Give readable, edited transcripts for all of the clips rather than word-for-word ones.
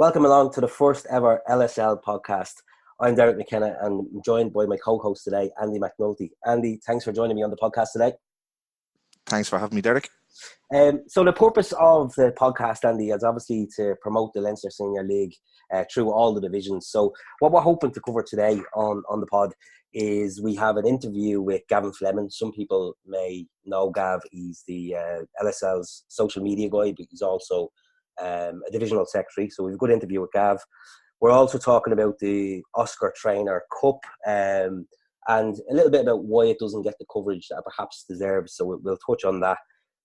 Welcome along to the first ever LSL podcast. I'm Derek McKenna and I'm joined by my co-host today, Andy McNulty. Andy, thanks for joining me on the podcast today. Thanks for having me, Derek. So the purpose of the podcast, Andy, is obviously to promote the Leinster Senior League through all the divisions. So what we're hoping to cover today on the pod is we have an interview with Gavin Fleming. Some people may know Gav. He's the LSL's social media guy, but he's also a divisional secretary. So we've a good interview with Gav. We're also talking about the Oscar Traynor Cup and a little bit about why it doesn't get the coverage that it perhaps deserves. So we'll touch on that.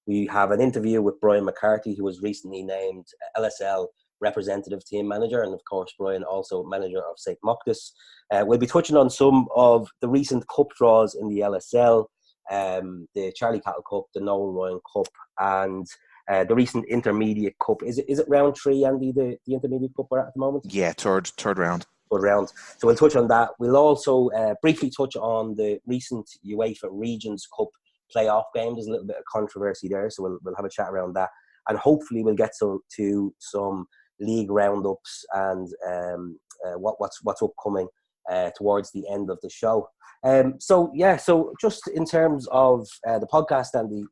We have an interview with Brian McCarthy, who was recently named LSL representative team manager, and of course Brian also manager of St. Moctus. We'll be touching on some of the recent cup draws in the LSL, the Charlie Cattle Cup, the Noel Ryan Cup, and the recent Intermediate Cup. Is it round 3, Andy, the Intermediate Cup we're at the moment? Yeah, third round. Third round. So we'll touch on that. We'll also briefly touch on the recent UEFA Regions Cup playoff game. There's a little bit of controversy there, so we'll have a chat around that, and hopefully we'll get to some league roundups and what's upcoming towards the end of the show. So just in terms of the podcast, Andy,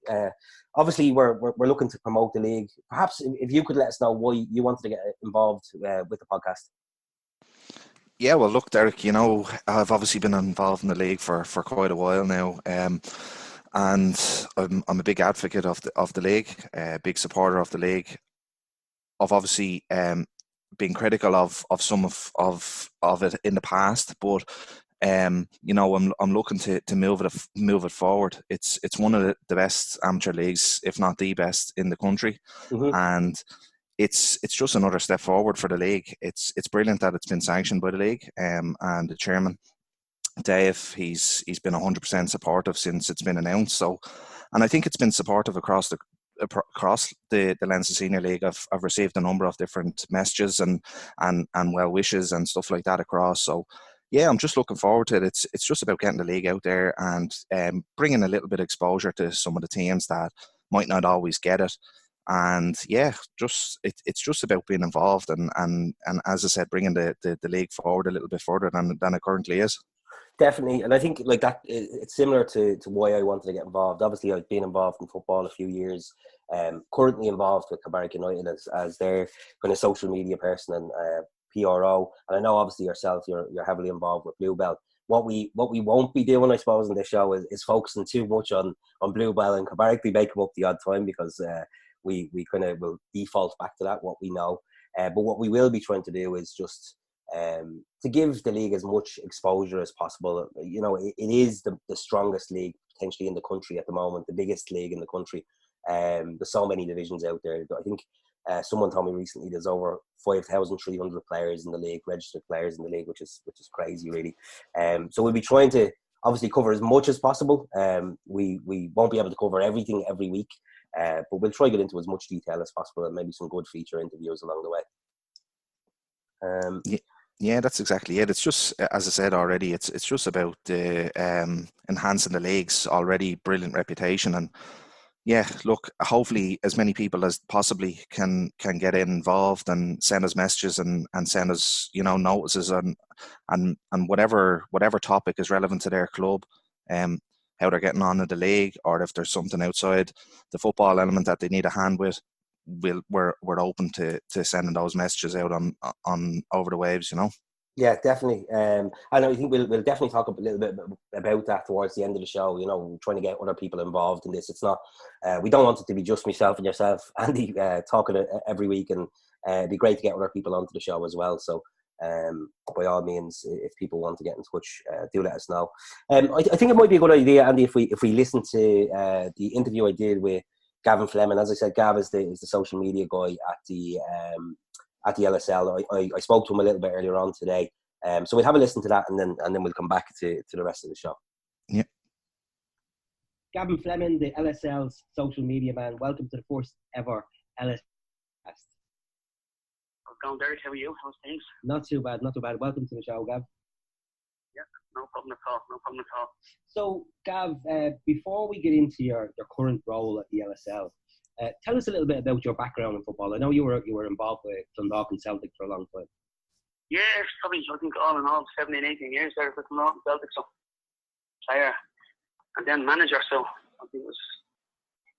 obviously we're looking to promote the league. Perhaps if you could let us know why you wanted to get involved with the podcast. Yeah, well, look, Derek, I've obviously been involved in the league for quite a while now. And I'm a big advocate of the league, a big supporter of the league. I've obviously been critical of some of it in the past, but I'm looking to move it forward. It's one of the best amateur leagues, if not the best in the country, and it's just another step forward for the league. It's brilliant that it's been sanctioned by the league, and the chairman, Dave, he's been 100% supportive since it's been announced. So, and I think it's been supportive across the Leinster Senior League. I've received a number of different messages and well wishes and stuff like that across. So, yeah, I'm just looking forward to it. It's just about getting the league out there and bringing a little bit of exposure to some of the teams that might not always get it. And yeah, it's just about being involved and as I said, bringing the league forward a little bit further than it currently is. Definitely, and I think like that, it's similar to why I wanted to get involved. Obviously, I've been involved in football a few years. Currently involved with Cabarrett United as their kind of social media person and PRO. And I know obviously yourself, you're heavily involved with Bluebell. What we won't be doing, I suppose, in this show is focusing too much on Bluebell and Cabarrett. We make them up the odd time because we kind of will default back to that what we know. But what we will be trying to do is just to give the league as much exposure as possible. It is the strongest league potentially in the country at the moment, the biggest league in the country. There's so many divisions out there. I think someone told me recently there's over 5,300 players in the league, registered players in the league, which is crazy, really. So we'll be trying to obviously cover as much as possible. We won't be able to cover everything every week, but we'll try to get into as much detail as possible and maybe some good feature interviews along the way. Yeah, that's exactly it. It's just, as I said already, it's just about enhancing the league's already brilliant reputation. And yeah, look, hopefully as many people as possibly can get involved and send us messages and send us notices and whatever topic is relevant to their club, how they're getting on in the league, or if there's something outside the football element that they need a hand with. We're open to sending those messages out on over the waves, Yeah, definitely. And I think we'll definitely talk a little bit about that towards the end of the show. Trying to get other people involved in this. It's not. We don't want it to be just myself and yourself, Andy, talking every week, and it'd be great to get other people onto the show as well. So, by all means, if people want to get in touch, do let us know. I think it might be a good idea, Andy, if we listen to the interview I did with Gavin Fleming. As I said, Gav is the social media guy at the LSL. I spoke to him a little bit earlier on today. So we'll have a listen to that and then we'll come back to the rest of the show. Yeah. Gavin Fleming, the LSL's social media man. Welcome to the first ever LSL Podcast. How's it going, Derek? How are you? How's things? Not too bad. Welcome to the show, Gav. Yeah, no problem at all. So, Gav, before we get into your current role at the LSL, Tell us a little bit about your background in football. I know you were involved with Dundalk and Celtic for a long time. Yeah, it's probably, I think, all in all, 17, 18 years there with Dundalk and Celtic, so player, and then manager, so I think it was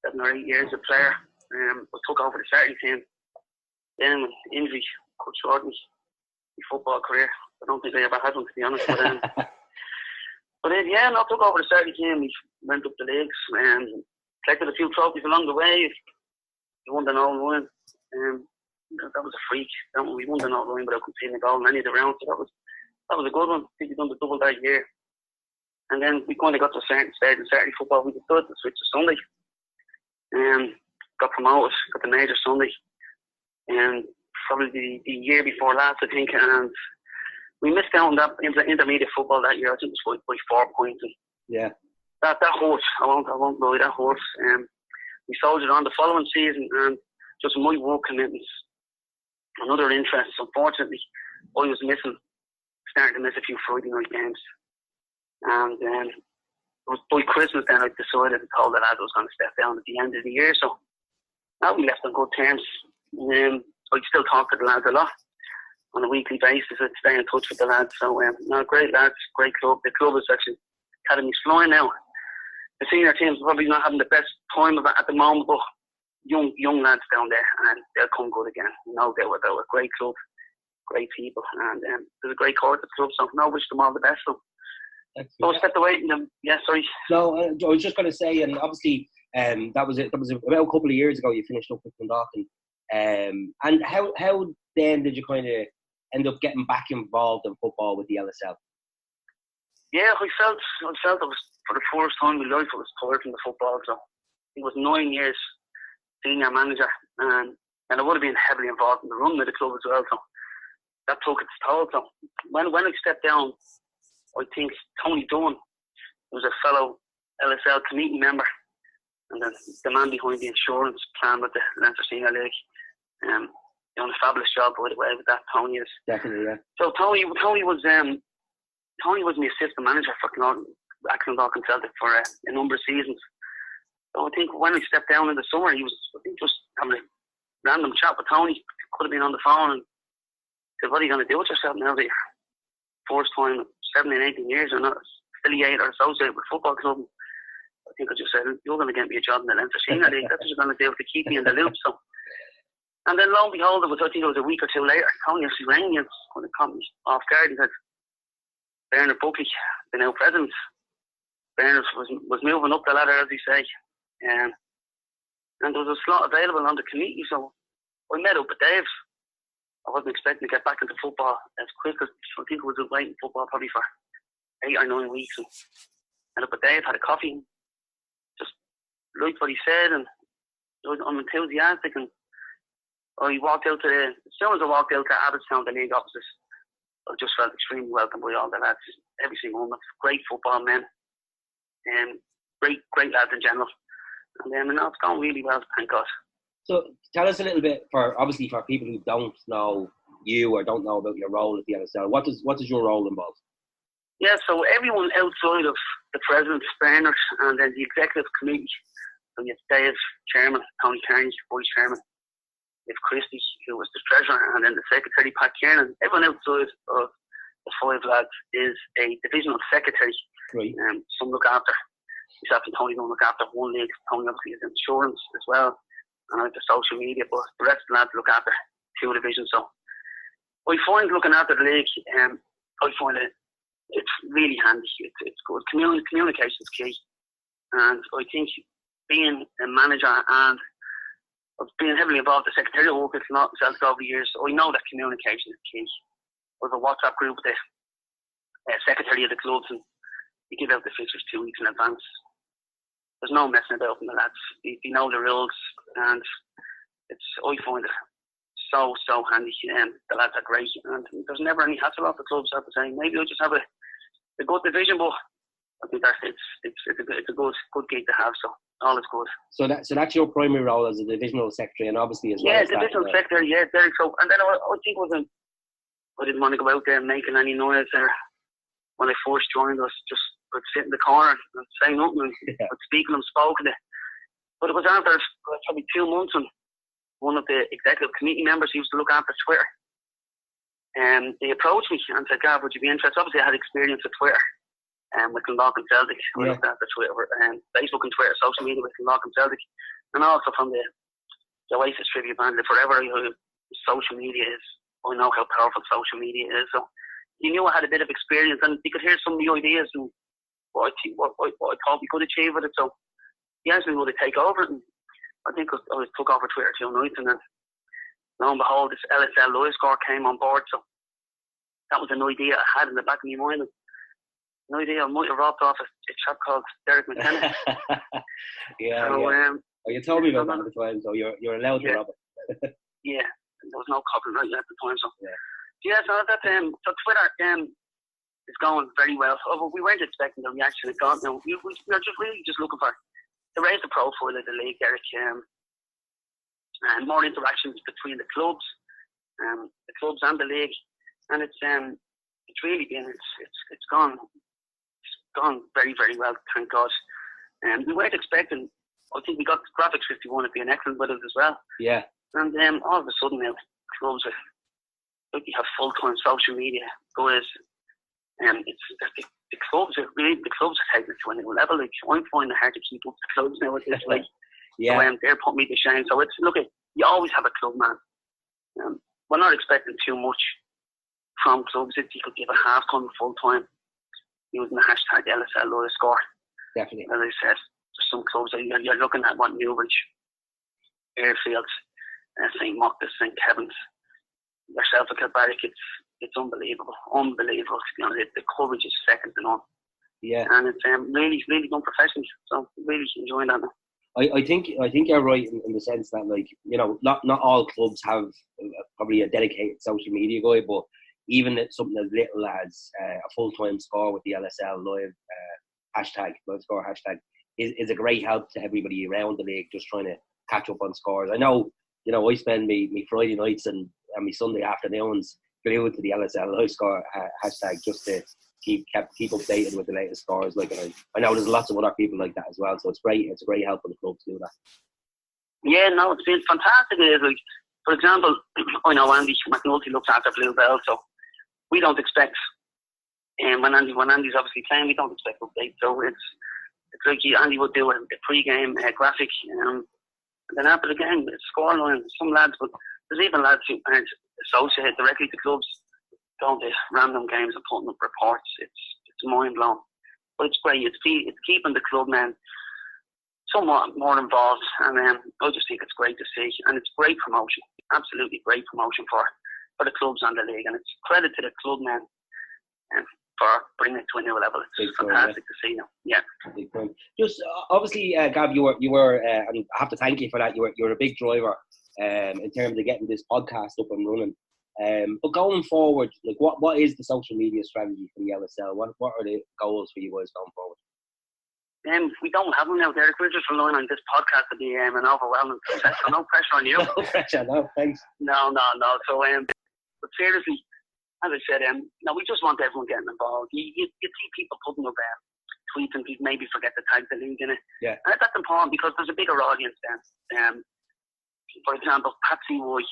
7 or 8 years a player. I took over the starting team, then with injury cut short my football career. I don't think I ever had one, to be honest, but yeah, I took over the starting team. We went up the leagues and collected a few trophies along the way. We won the All-Ireland. That was a freak. We won the All-Ireland without conceding a goal in any of the rounds. So that was a good one. I think we done the double that year. And then we kind of got to a certain stage in Saturday football. We decided to switch to Sunday. Got promoted, got the major Sunday. And probably the year before last, I think. And we missed out on that intermediate football that year. I think it was by 4 points. Yeah. That hurt. I won't lie, that hurt. We soldiered on the following season, and just my work commitments and other interests. Unfortunately, I was starting to miss a few Friday night games. And it was by Christmas then I decided to tell the lads I was going to step down at the end of the year. So now we left on good terms. I still talk to the lads a lot on a weekly basis. I stay in touch with the lads. So great lads, great club. The club is actually academy's flying now. The senior team's probably not having the best time of it at the moment, but young lads down there, and they'll come good again. They were a great club, great people, and there's a great court at the club. So I wish them all the best. So I stepped away from them. Yeah, sorry. No, I was just going to say, and obviously, that was about a couple of years ago. You finished up with Dundalk, and how then did you kind of end up getting back involved in football with the LSL? Yeah, I felt it was for the first time in my life I was tired from the football. So it was 9 years senior manager, and I would have been heavily involved in the run of the club as well. So that took its toll. So when I stepped down, I think Tony Dunn was a fellow LSL committee member, and the man behind the insurance plan with the Leinster Senior League. Done a fabulous job, by the way, with that. Tony is definitely, yeah. So Tony was my assistant manager for Dundalk and Celtic for a number of seasons. So I think when I stepped down in the summer, he was just having a random chat with Tony. Could have been on the phone and said, "What are you going to do with yourself now that you're first time 17, 18 years and not affiliated or associated with football club?" I think I just said, "You're going to get me a job in the Leinster Senior League. That's what you're going to do to keep me in the loop." So, and then lo and behold, I think it was a week or two later, Tony actually rang me and kind of caught me off guard and said, "Bernard Buckley, the now president, Bernard was moving up the ladder, as he say, and there was a slot available on the committee." So I met up with Dave. I wasn't expecting to get back into football as quick as I think I was waiting football probably for 8 or 9 weeks. And met up with Dave, had a coffee, just liked what he said, and I'm enthusiastic. And I walked out as soon as I walked out to Abbottstown, the league opposite, I just felt extremely welcomed by all the lads, every single one. Great football men, and great lads in general. And it's gone really well, thank God. So tell us a little bit, for people who don't know you or don't know about your role at the LSL, what does your role involve? Yeah, so everyone outside of the president, Traynor, and then the executive committee, so you have Dave, chairman, Tony Carney, vice chairman, you have Christie, who was the treasurer, and then the secretary, Pat Kiernan. Everyone outside of the 5 lads is a divisional secretary. Right. Some look after, myself and Tony don't look after one league. Tony obviously is insurance as well, and I have the social media, but the rest of the lads look after 2 divisions. So I find looking after the league, I find it's really handy. It's good. Communication is key, and I think being a manager, and I've been heavily involved in secretarial work with Celtic over the years, so I know that communication is key. We have a WhatsApp group with the secretary of the clubs, and you give out the fixtures 2 weeks in advance. There's no messing about with the lads. You know the rules, and I find it so handy. The lads are great, and there's never any hassle off the clubs. I have to say, maybe I just have a good division, but I think it's a good gig to have. So all is good. So that's your primary role as a divisional secretary, and obviously as well. Yeah, divisional secretary. Yeah, Derek. So and then I think I didn't want to go out there making any noise. When I first joined, I'd sit in the corner and say nothing. And I'd speak and I'm spoken to. But it was after probably 2 months, and one of the executive committee members who used to look after Twitter, they approached me and said, Gav, would you be interested? Obviously, I had experience with Twitter with Clondalk and Celtic. I looked after Twitter, Facebook and Twitter, social media with Clondalk and Celtic, and also from the Oasis tribute band, Forever, social media is, I know how powerful social media is. So he knew I had a bit of experience, and he could hear some of the ideas and what I thought we could achieve with it. So he asked me would I take over it, and I think I took over Twitter 2 nights, and then lo and behold, this LSL live score came on board. So that was an idea I had in the back of my mind. An idea I might have robbed off a chap called Derek McKenna. You told me about that at the time, so you're allowed to rob it. Yeah, there was no copyright at the time. So so Twitter is going very well. We weren't expecting the reaction it got. We were just looking for to raise the profile of the league, Derek, and more interactions between the clubs and the league, and it's really been it's gone very, very well, thank God. We weren't expecting. I think we got Graphics 51 at being excellent with it as well. Yeah. And all of a sudden now clubs we have full-time social media guys. It's the clubs are taking it to a new level. Like, I'm finding it hard to keep up the clubs now at this rate. So, they're putting me to shame. So it's you always have a club man. We're not expecting too much from clubs. If you could give a half-time full-time using the hashtag LSL live score. Definitely. As I said, there's some clubs that you're looking at what Newbridge, Airfields, St. Moctus, St. Kevin's, yourself at Kilbarrack. It's unbelievable. The coverage is second to none. Yeah. And it's really, really done professionally. So really enjoying that now. I think you're right in the sense that, not all clubs have probably a dedicated social media guy, but even something as little as a full-time score with the LSL live live score hashtag is a great help to everybody around the league just trying to catch up on scores. I know, I spend me Friday nights and my Sunday afternoons glued to the LSL live score hashtag just to keep updated with the latest scores. And I know there's lots of other people like that as well, so it's great. It's a great help for the club to do that. Yeah, no, it's been fantastic. It is, for example, I know Andy McNulty looks after Bluebell, so we don't expect, when Andy's obviously playing, we don't expect updates. So it's like Andy would do a pre-game graphic, and then after the game, scoreline. Some lads, but there's even lads who aren't associated directly to clubs, going to random games and putting up reports. It's mind blowing, but it's great. It's keeping the club men somewhat more involved, and I just think it's great to see, and it's great promotion, absolutely great promotion for the clubs and the league, and it's credit to the club men for bringing it to a new level. It's fantastic to see now. Yeah. Just obviously, Gav, you were, and I have to thank you for that. You're a big driver in terms of getting this podcast up and running. But going forward, what is the social media strategy for the LSL? What are the goals for you guys going forward? We don't have them now, Derek. We're just relying on this podcast to be an overwhelming success. So no pressure on you. No pressure, no, thanks. No. So, but seriously, as I said, we just want everyone getting involved. You see people putting up tweets and people maybe forget to tag the league in it. Yeah. And that's important because there's a bigger audience then. For example, Patsy White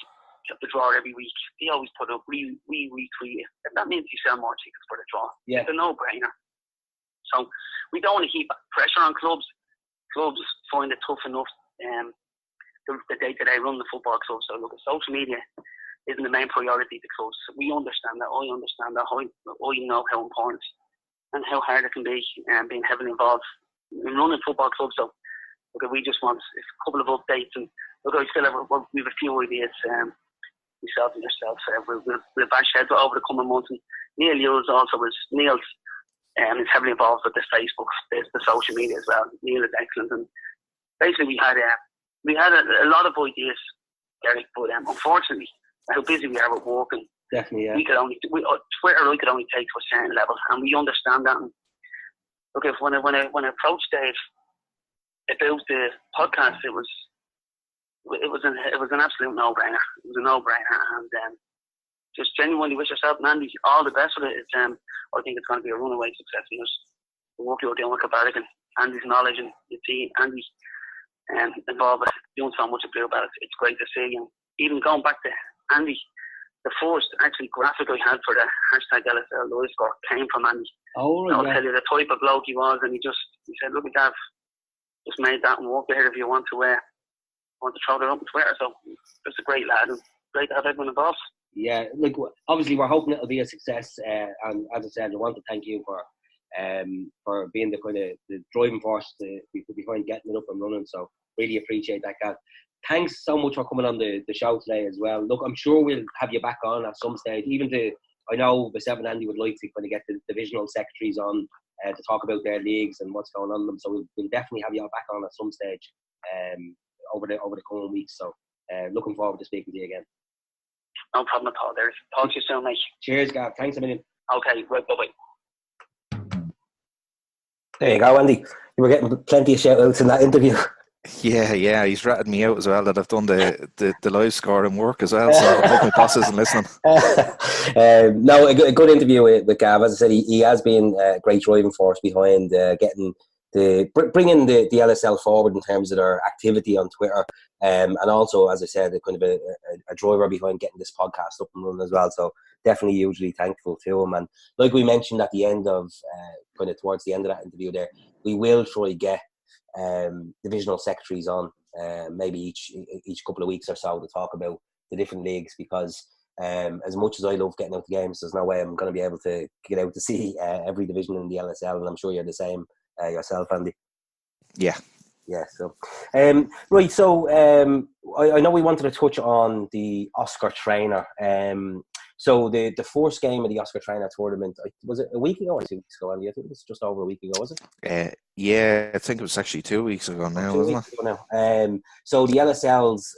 at the draw every week. They always put up, we retweet it. If that means you sell more tickets for the draw. Yeah. It's a no-brainer. So we don't want to keep pressure on clubs. Clubs find it tough enough the day-to-day run the football club. So look, social media isn't the main priority to clubs. We understand that. I understand that. I know how important and how hard it can be being heavily involved in running football clubs. So look, we just want a couple of updates, and look, we have a few ideas. Myself and yourself, we'll bash heads over the coming months. And Neil Hughes also Neil's is heavily involved with the Facebook, the social media as well. Neil is excellent, and basically we had a lot of ideas, Derek, but unfortunately, how busy we are with work, and definitely, yeah. Twitter I could only take to a certain level, and we understand that. And look, when I approached Dave about the podcast, it was an absolute no-brainer. It was a no-brainer, and just genuinely wish yourself and Andy all the best with it. I think it's going to be a runaway success. The work you're doing with Kilbarrack and Andy's knowledge, and you see Andy involved with doing so much of Bluebell. It's great to see. And even going back to Andy, the first actually graphic I had for the hashtag LSL live score came from Andy. Oh, right. I'll tell you the type of bloke he was, and he said, "Look at Gav, just made that and walk there if you want to throw it up on Twitter." So just a great lad, and great to have everyone involved. Yeah, like obviously we're hoping it'll be a success, and as I said, I want to thank you for being the kind of the driving force behind getting it up and running. So really appreciate that, Gav. Thanks so much for coming on the show today as well. Look, I'm sure we'll have you back on at some stage. I know myself and Andy would like to kind of get the divisional secretaries on to talk about their leagues and what's going on in them. So we'll definitely have you back on at some stage over the coming weeks. So looking forward to speaking to you again. No problem at all. There's talk to you soon, mate. Cheers, Gav. Thanks a million. Okay, right, bye-bye. There you go, Andy. You were getting plenty of shout-outs in that interview. Yeah, he's ratted me out as well that I've done the live score and work as well, so I hope my boss isn't listening. No, a good interview with Gav. As I said, he has been a great driving force behind bringing the LSL forward in terms of their activity on Twitter, and also, as I said, kind of a driver behind getting this podcast up and running as well. So definitely hugely thankful to him. And like we mentioned at the end of kind of towards the end of that interview there, we will try to get divisional secretaries on maybe each couple of weeks or so to talk about the different leagues, because as much as I love getting out the games, there's no way I'm going to be able to get out to see every division in the LSL, and I'm sure you're the same yourself, Andy. Yeah. So right, so I know we wanted to touch on the Oscar Traynor. So the first game of the Oscar Traynor tournament, was it a week ago or 2 weeks ago, Andy? I think it was just over a week ago, was it? Yeah, I think it was actually 2 weeks ago now, wasn't it? So the LSL's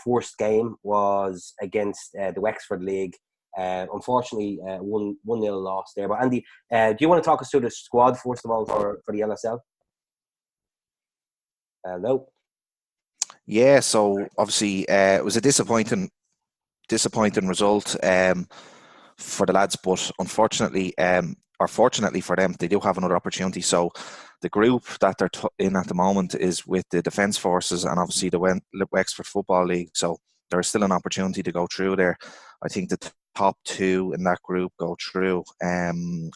first game was against the Wexford League. Unfortunately, 1-0 loss there. But Andy, do you want to talk us through the squad first of all for the LSL? Hello. Yeah, so obviously it was a disappointing result for the lads, but unfortunately, or fortunately for them, they do have another opportunity. So the group that they're in at the moment is with the Defence Forces and obviously the Wexford Football League. So there is still an opportunity to go through there. I think the top two in that group go through. I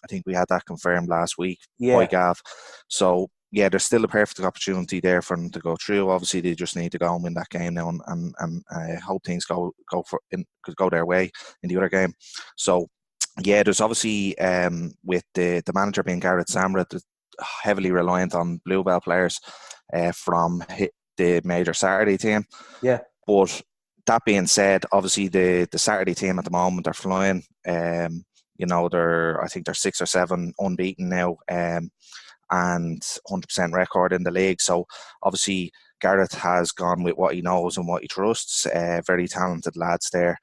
think we had that confirmed last week by Gav. So yeah, there's still a perfect opportunity there for them to go through. Obviously, they just need to go and win that game now, and I hope things could go their way in the other game. So yeah, there's obviously with the manager being Gareth Samra, heavily reliant on Bluebell players from the major Saturday team. Yeah, but that being said, obviously the Saturday team at the moment are flying. I think they're 6 or 7 unbeaten now. And 100% record in the league. So obviously Gareth has gone with what he knows and what he trusts. Very talented lads there.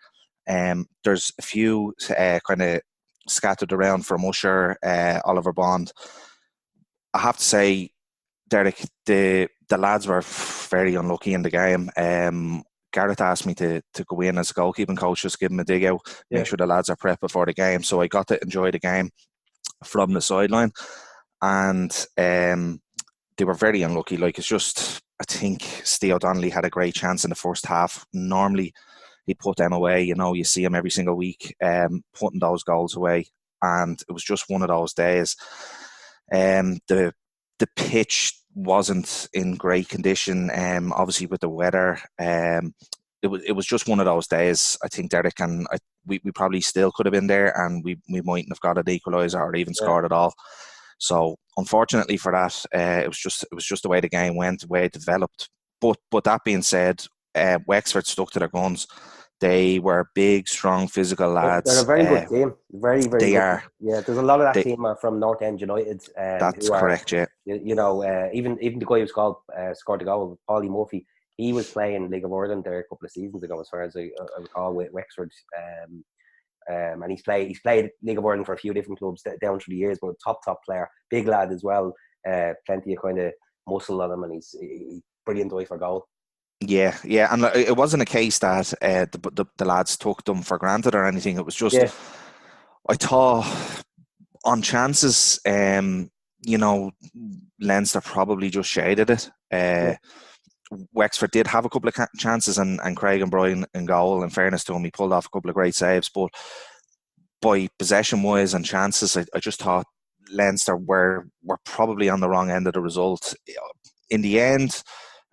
There's a few kind of scattered around from Usher, Oliver Bond. I have to say, Derek, the lads were very unlucky in the game. Gareth asked me to go in as a goalkeeping coach, just give him a dig out, make sure the lads are prepped before the game. So I got to enjoy the game from the sideline. And they were very unlucky. Like, it's just, I think Steve Donnelly had a great chance in the first half. Normally, he put them away. You see him every single week putting those goals away. And it was just one of those days. The pitch wasn't in great condition. Obviously, with the weather, it was just one of those days. I think Derek and we probably still could have been there, and we mightn't have got an equaliser or even scored at all. So unfortunately for that, it was just the way the game went, the way it developed. But that being said, Wexford stuck to their guns. They were big, strong, physical lads. They're a very good team. Very, very they good. Are. Yeah, there's a lot of that team are from North End United. That's correct, yeah. Even the guy who's scored the goal, Paulie Murphy, he was playing League of Ireland there a couple of seasons ago, as far as I recall, with Wexford. And he's played League of Ireland for a few different clubs down through the years, but top player, big lad as well, plenty of kind of muscle on him, and he's brilliant eye for goal. Yeah, and it wasn't a case that the lads took them for granted or anything. It was just, I thought on chances, Leinster probably just shaded it. Wexford did have a couple of chances, and Craig and Brian in goal. In fairness to him, he pulled off a couple of great saves. But by possession-wise and chances, I just thought Leinster were probably on the wrong end of the result. In the end,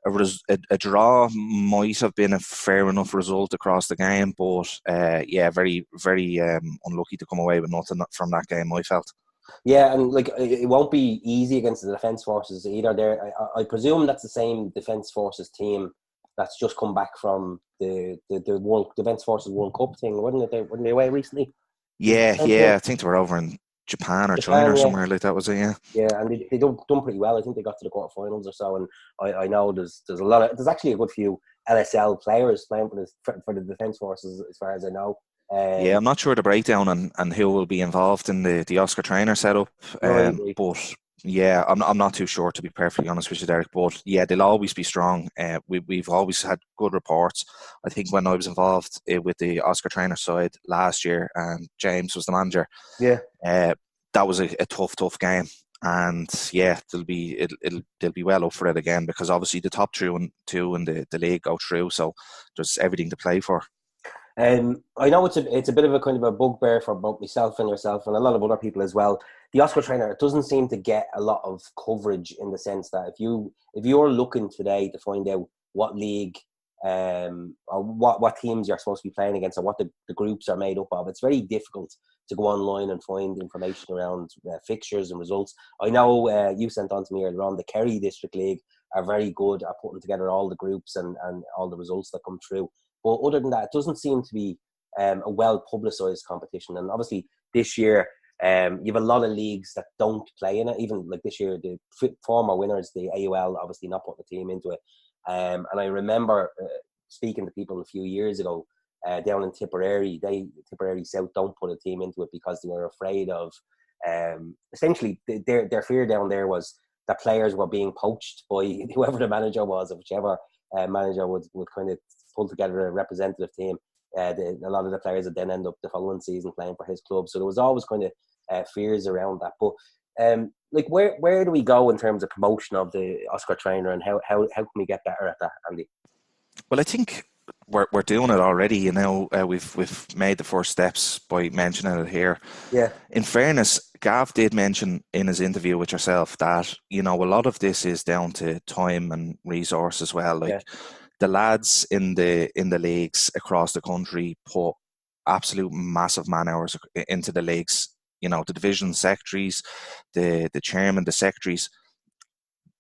a draw might have been a fair enough result across the game, but very, very unlucky to come away with nothing from that game, I felt. Yeah, and like it won't be easy against the Defence Forces either. There, I presume that's the same Defence Forces team that's just come back from the World Defence Forces World Cup thing, wasn't it? Weren't they away recently? Yeah, I think they were over in Japan or China or somewhere like that, was it? Yeah, and they done pretty well. I think they got to the quarterfinals or so, and I know there's there's actually a good few LSL players playing for the Defence Forces, as far as I know. I'm not sure the breakdown and who will be involved in the Oscar Traynor setup, right. but yeah, I'm not too sure, to be perfectly honest with you, Derek. But yeah, they'll always be strong. We've always had good reports. I think when I was involved with the Oscar Traynor side last year, and James was the manager. Yeah, that was a tough game, and yeah, they'll be well up for it again, because obviously the top two in the league go through, so there's everything to play for. I know it's a bit of a kind of a bugbear for both myself and yourself and a lot of other people as well. The Oscar Traynor, it doesn't seem to get a lot of coverage, in the sense that if you're looking today to find out what league or what teams you're supposed to be playing against, or what the groups are made up of, it's very difficult to go online and find information around fixtures and results. I know you sent on to me earlier on, the Kerry District League are very good at putting together all the groups and all the results that come through. But other than that, it doesn't seem to be a well-publicised competition. And obviously this year, you have a lot of leagues that don't play in it. Even like this year, the former winners, the AUL, obviously not putting the team into it. And I remember speaking to people a few years ago down in Tipperary. Tipperary South don't put a team into it because they were afraid of, essentially, their fear down there was that players were being poached by whoever the manager was, or whichever manager would kind of pull together a representative team. A lot of the players would then end up the following season playing for his club. So there was always kind of fears around that. But like where do we go in terms of promotion of the Oscar Traynor, and how can we get better at that, Andy? Well, I think we're doing it already. You know, we've made the first steps by mentioning it here. Yeah. In fairness, Gav did mention in his interview with yourself that, you know, a lot of this is down to time and resource as well. Like the lads in the leagues across the country put absolute massive man hours into the leagues. You know, the division secretaries, the chairman, the secretaries,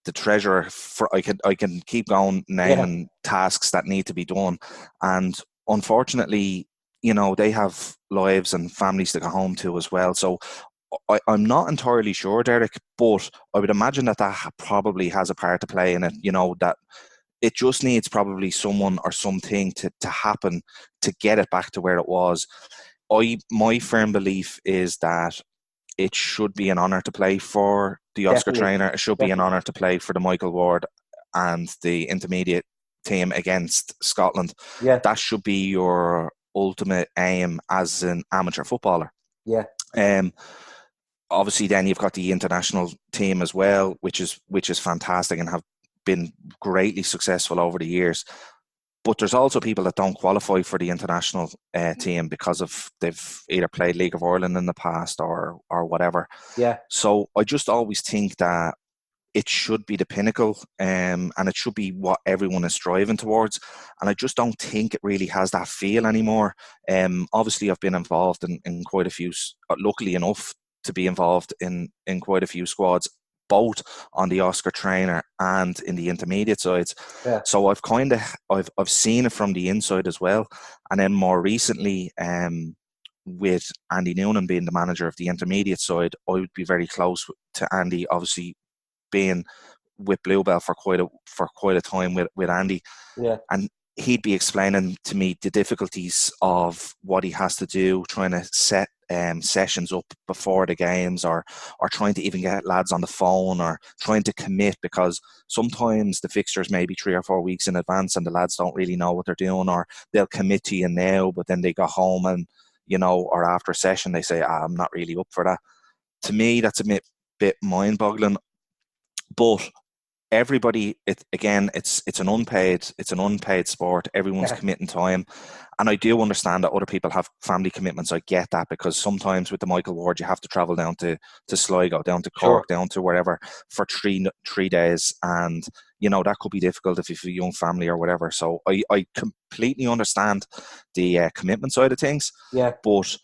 the treasurer. I can keep going naming tasks that need to be done, and unfortunately, you know, they have lives and families to go home to as well. So I'm not entirely sure, Derek, but I would imagine that probably has a part to play in it. You know, that it just needs probably someone or something to happen to get it back to where it was. My firm belief is that it should be an honour to play for the Oscar Traynor. It should be an honour to play for the Michael Ward and the intermediate team against Scotland. Yeah. That should be your ultimate aim as an amateur footballer. Yeah. Obviously, then you've got the international team as well, which is fantastic and have been greatly successful over the years. But there's also people that don't qualify for the international team because of they've either played League of Ireland in the past or whatever. Yeah. So I just always think that it should be the pinnacle, and it should be what everyone is striving towards. And I just don't think it really has that feel anymore. Obviously, I've been involved in quite a few, luckily enough to be involved in quite a few squads, both on the Oscar Traynor and in the intermediate sides. Yeah. So I've seen it from the inside as well. And then more recently, with Andy Noonan being the manager of the intermediate side, I would be very close to Andy, obviously being with Bluebell for quite a time with Andy. Yeah. And he'd be explaining to me the difficulties of what he has to do, trying to set sessions up before the games, or trying to even get lads on the phone, or trying to commit, because sometimes the fixtures may be 3 or 4 weeks in advance and the lads don't really know what they're doing, or they'll commit to you now, but then they go home and, you know, or after a session they say, I'm not really up for that. To me, that's a bit mind-boggling. But everybody, it's an unpaid sport. Everyone's committing time, and I do understand that other people have family commitments. I get that, because sometimes with the Michael Ward you have to travel down to Sligo, down to Cork, down to wherever for three days, and that could be difficult if you have a young family or whatever. So I completely understand the commitment side of things. But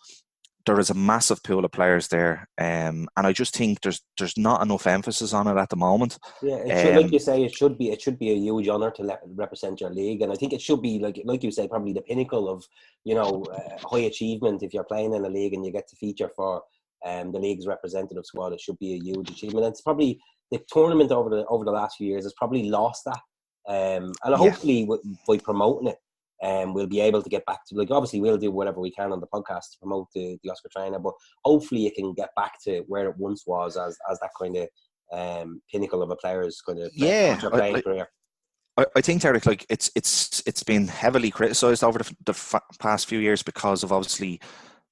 there is a massive pool of players there, and I just think there's not enough emphasis on it at the moment. Yeah, it should, like you say, it should be a huge honour to represent your league, and I think it should be like you say, probably the pinnacle of high achievement. If you're playing in a league and you get to feature for the league's representative squad, it should be a huge achievement. And it's probably the tournament over the last few years has probably lost that, and hopefully by promoting it. We'll be able to get back to, obviously we'll do whatever we can on the podcast to promote the Oscar Traynor, but hopefully it can get back to where it once was as that kind of pinnacle of a player's kind of playing career. I think, Derek, it's been heavily criticised over the past few years because of obviously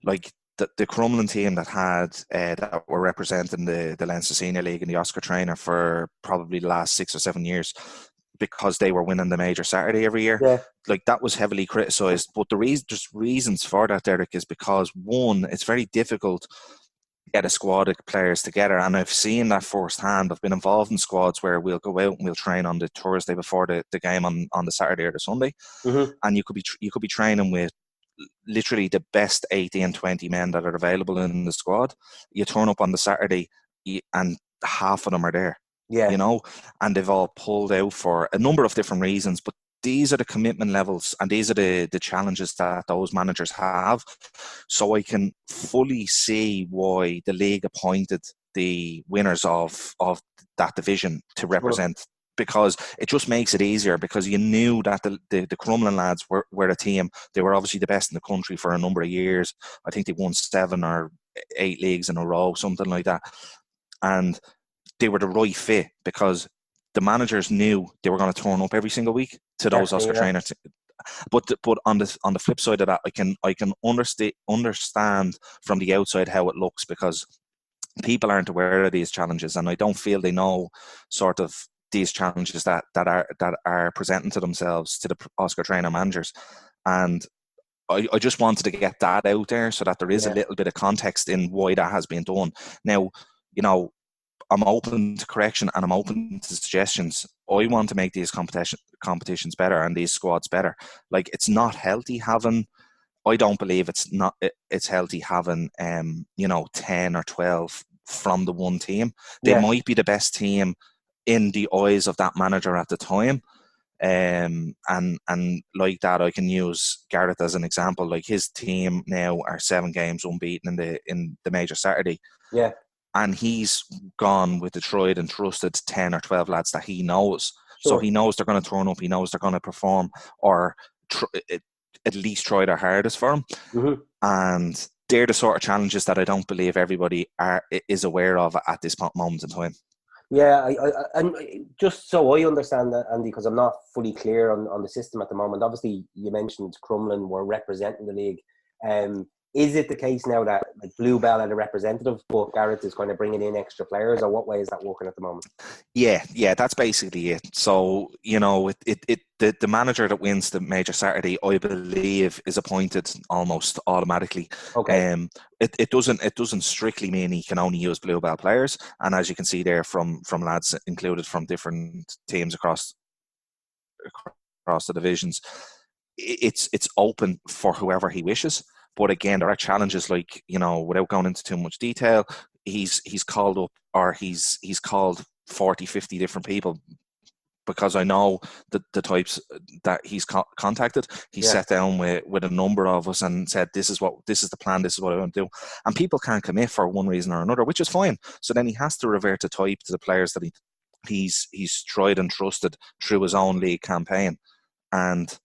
the Crumlin team that were representing the Leinster Senior League and the Oscar Traynor for probably the last 6 or 7 years, because they were winning the major Saturday every year. That was heavily criticised. But there's reasons for that, Derek, is because, one, it's very difficult to get a squad of players together. And I've seen that firsthand. I've been involved in squads where we'll go out and we'll train on the Thursday before the game on the Saturday or the Sunday. And you could be training with literally the best 18, 20 men that are available in the squad. You turn up on the Saturday and half of them are there. And they've all pulled out for a number of different reasons, but these are the commitment levels and these are the challenges that those managers have. So I can fully see why the league appointed the winners of that division to represent, because it just makes it easier, because you knew that the Crumlin lads were a team. They were obviously the best in the country for a number of years. I think they won 7 or 8 leagues in a row, something like that. And they were the right fit, because the managers knew they were going to turn up every single week to those Oscar Traynor. But on the flip side of that, I can understand from the outside how it looks, because people aren't aware of these challenges, and I don't feel they know sort of these challenges that are presenting to themselves, to the Oscar Traynor managers. And I just wanted to get that out there so that there is a little bit of context in why that has been done. Now, I'm open to correction and I'm open to suggestions. I want to make these competitions better and these squads better. It's not healthy having, I don't believe it's healthy having 10 or 12 from the one team. They might be the best team in the eyes of that manager at the time. And like that, I can use Gareth as an example. His team now are 7 games unbeaten in the major Saturday. And he's gone with the tried and trusted 10 or 12 lads that he knows. So he knows they're going to turn up. He knows they're going to perform, or at least try their hardest for him. And they're the sort of challenges that I don't believe everybody is aware of at this moment in time. Yeah, and just so I understand that, Andy, because I'm not fully clear on the system at the moment. Obviously, you mentioned Crumlin were representing the league. Is it the case now that Bluebell are the representative, but Gareth is kind of bringing in extra players, or what way is that working at the moment? Yeah, that's basically it. So the manager that wins the major Saturday, I believe, is appointed almost automatically. It doesn't strictly mean he can only use Bluebell players, and as you can see there from lads included from different teams across the divisions, it's open for whoever he wishes. But again, there are challenges without going into too much detail, he's called up, or he's called 40, 50 different people, because I know the types that he's contacted. He sat down with a number of us and said, this is the plan, this is what I want to do. And people can't commit for one reason or another, which is fine. So then he has to revert to type to the players that he's tried and trusted through his own league campaign. And,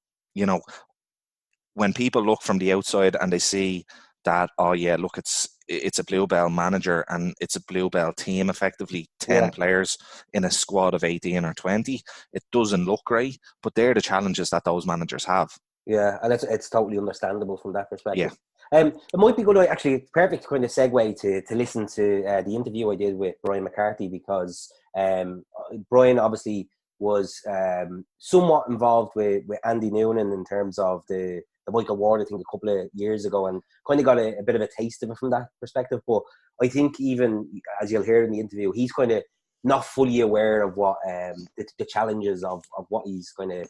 when people look from the outside and they see that, look, it's a Bluebell manager and it's a Bluebell team, effectively 10 players in a squad of 18 or 20, it doesn't look great, but they're the challenges that those managers have. Yeah, and it's totally understandable from that perspective. It might be good, actually, perfect kind of segue to listen to the interview I did with Brian McCarthy, because Brian obviously was somewhat involved with Andy Noonan in terms of the Michael Ward, I think, a couple of years ago, and kind of got a bit of a taste of it from that perspective. But I think even, as you'll hear in the interview, he's kind of not fully aware of what the challenges of what he's kind of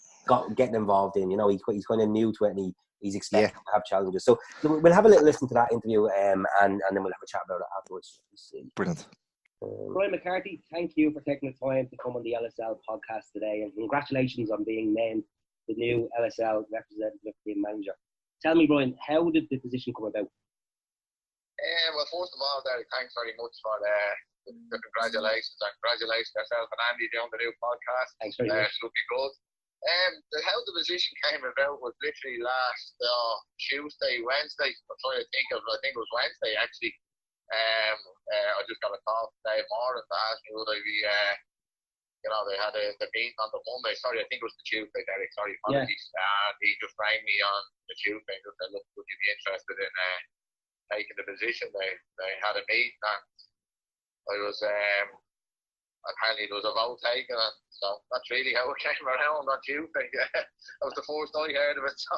getting involved in. You know, he's kind of new to it, and he's expected to have challenges. So we'll have a little listen to that interview, and then we'll have a chat about it afterwards. Brilliant. Brian McCarthy, thank you for taking the time to come on the LSL podcast today, and congratulations on being named the new LSL representative team manager. Tell me, Brian, how did the position come about? Well, first of all, Derek, thanks very much for the congratulations, and congratulations yourself and Andy on the new podcast. Thanks very much. Should be good. How the position came about was literally last Wednesday. I'm trying to think I think it was Wednesday actually. I just got a call from Dave Moore to ask me would I be, they had the meeting on the Monday. Sorry, I think it was the Tuesday, Derek. Sorry, apologies. And he just rang me on the Tuesday and just said, look, would you be interested in taking the position? They had a meeting, and I was, apparently there was a vote taken, and so that's really how it came around on Tuesday. That was the first I heard of it. So,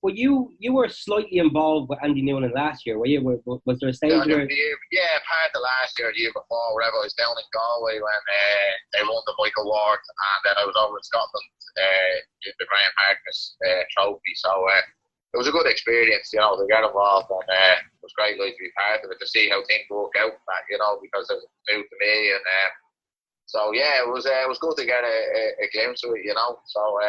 well, you were slightly involved with Andy Noonan last year, were you? Was there a stage where... part of last year, the year before, wherever, I was down in Galway when they won the Michael Ward, and then I was over in Scotland in the Graham Harkness trophy. So it was a good experience, to get involved, and it was great to be part of it, to see how things work out, because it was new to me, and so it was good to get a glimpse of it, So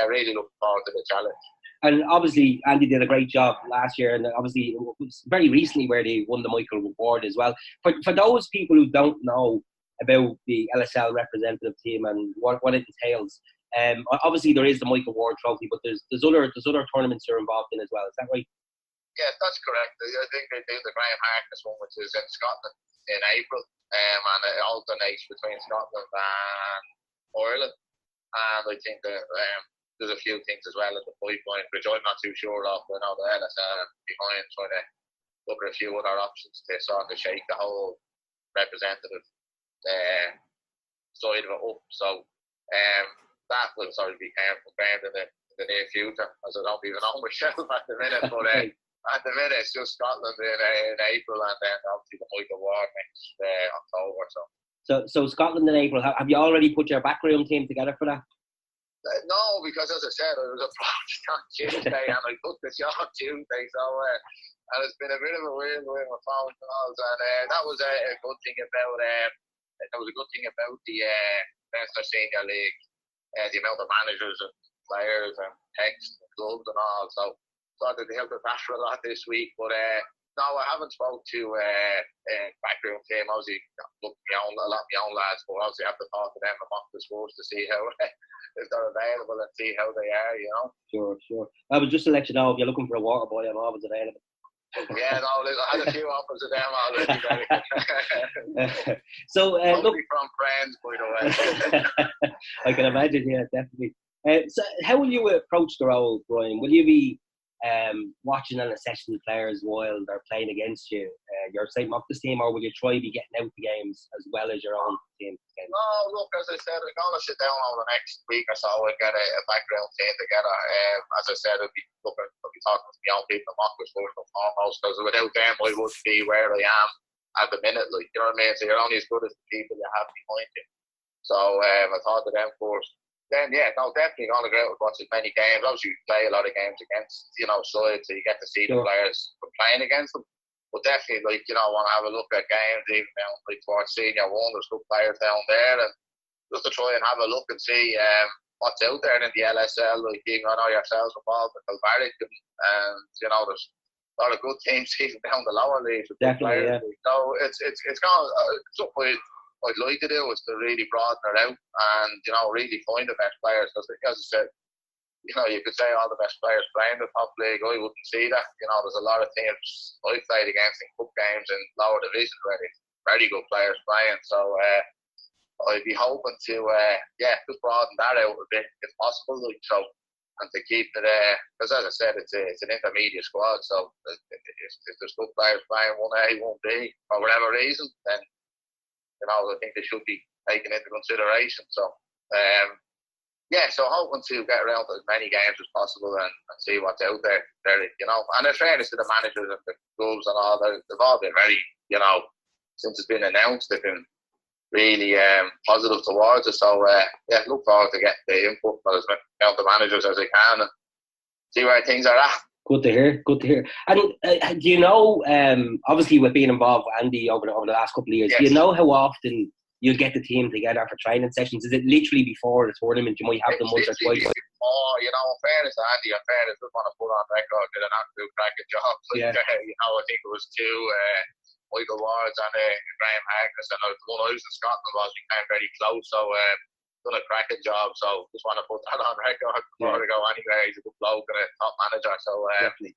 really looking forward to the challenge. And obviously, Andy did a great job last year, and obviously it was very recently where they won the Michael Ward as well. For those people who don't know about the LSL representative team and what it entails, obviously there is the Michael Ward Trophy, but there's other tournaments you're involved in as well. Is that right? Yes, that's correct. I think they do the Graham Harkness one, which is in Scotland in April, and it alternates between Scotland and Ireland. And I think that there's a few things as well in the pipeline, which I'm not too sure of. I know the LSL behind trying to look at a few other options to sort of shake the whole representative side of it up. So that will sort of be confirmed in the near future, as I don't even know myself at the minute. But at the minute, it's just Scotland in April, and then obviously the Michael Ward next October. So Scotland in April. Have you already put your backroom team together for that? No, because as I said, I was approached on Tuesday and I took the job Tuesday, so and it's been a bit of a weird way with phone calls, and that was a good thing about the Leinster Senior League, the amount of managers and players and texts and clubs and all. So I thought they helped with that for a lot this week, but no, I haven't spoke to backroom team. Obviously, look, a lot of my own lads, but obviously I have to talk to them and mock the scores to see how if they're available and see how they are, Sure. I was just to let you know, if you're looking for a water boy, I'm always available. Yeah, no, I had a few offers of them already. So, look, from friends, by the way. I can imagine, yeah, definitely. So, how will you approach the role, Brian? Will you be watching and assessing players while they're playing against you, your St. Mock's team, or will you try to be getting out the games as well as your own team? No, look, as I said, I'm going to sit down over the next week or so and get a background team together. As I said, I'll be talking to my own people in Mock's first and foremost, because without them I wouldn't be where I am at the minute, like, you know what I mean? So you're only as good as the people you have behind you. So I thought of them first. Then, definitely going to go out and watch as many games. Obviously, we play a lot of games against, sides, so you get to see the players playing against them. But definitely, want to have a look at games, even down towards Senior 1, there's good players down there, and just to try and have a look and see what's out there in the LSL, like even I know yourselves involved with Kilbarrack, and, there's a lot of good teams even down the lower leagues. Definitely, yeah. So it's going something I'd like to do is to really broaden it out and, really find the best players. Because, as I said, you could say all the best players playing the top league. I wouldn't see that. There's a lot of teams I played against in cup games in lower divisions where there's very good players playing. So I'd be hoping to, just broaden that out a bit if possible. So and to keep it, because as I said, it's an intermediate squad, so if there's good players playing 1A, 1B, for whatever reason, then, I think they should be taken into consideration. So, so hoping to get around to as many games as possible and see what's out there, and in fairness to the managers and the clubs and all, they've all been very, since it's been announced, they've been really positive towards it. So look forward to getting the input from as many of the managers as I can and see where things are at. Good to hear. And do you know, obviously with being involved with Andy over the last couple of years, yes. Do you know how often you get the team together for training sessions? Is it literally before the tournament? You might have them once or twice. In fairness to Andy, I just want to put on record, did an absolute cracking job. I think it was two. Michael Wards and Graham Harkness, and the one I was in Scotland we came very close, so done a cracking job. So just want to put that on record before I go anywhere. He's a good bloke and a top manager. So definitely.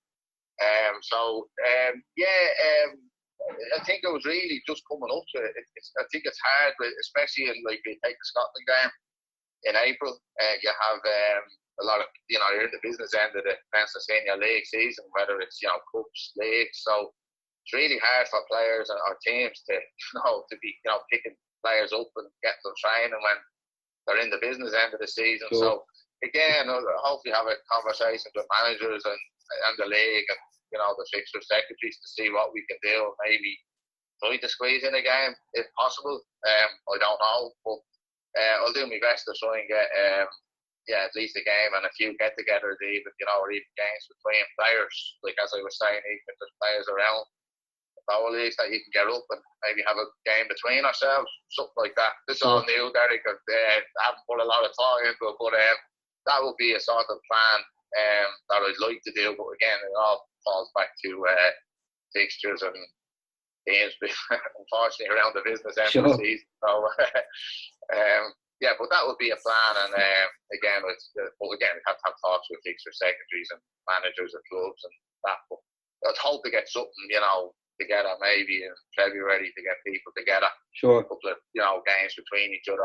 I think it was really just coming up to it. I think it's hard, especially in like they take the Scotland game in April. You have a lot of you're in the business end of the Men's Senior League season, whether it's cups, leagues. So it's really hard for players and our teams to be picking players up and getting them training when they're in the business end of the season. Sure. So again, hopefully have a conversation with managers and the league and the fixture secretaries to see what we can do. Maybe try to squeeze in a game if possible. I don't know, but I'll do my best to try and get at least a game and a few get-togethers even, or even games between players. Like as I was saying, even if there's players around lower leagues that you can get up and maybe have a game between ourselves, something like that. This is all new, Derek. I haven't put a lot of thought into it, but that would be a sort of plan that I'd like to do. But again, it all falls back to fixtures and games, unfortunately, around the business end of the season. So, but that would be a plan. And again, we have to have talks with fixture secretaries and managers of clubs and that. But I'd hope to get something, together maybe in February to get people together. Sure. A couple of games between each other,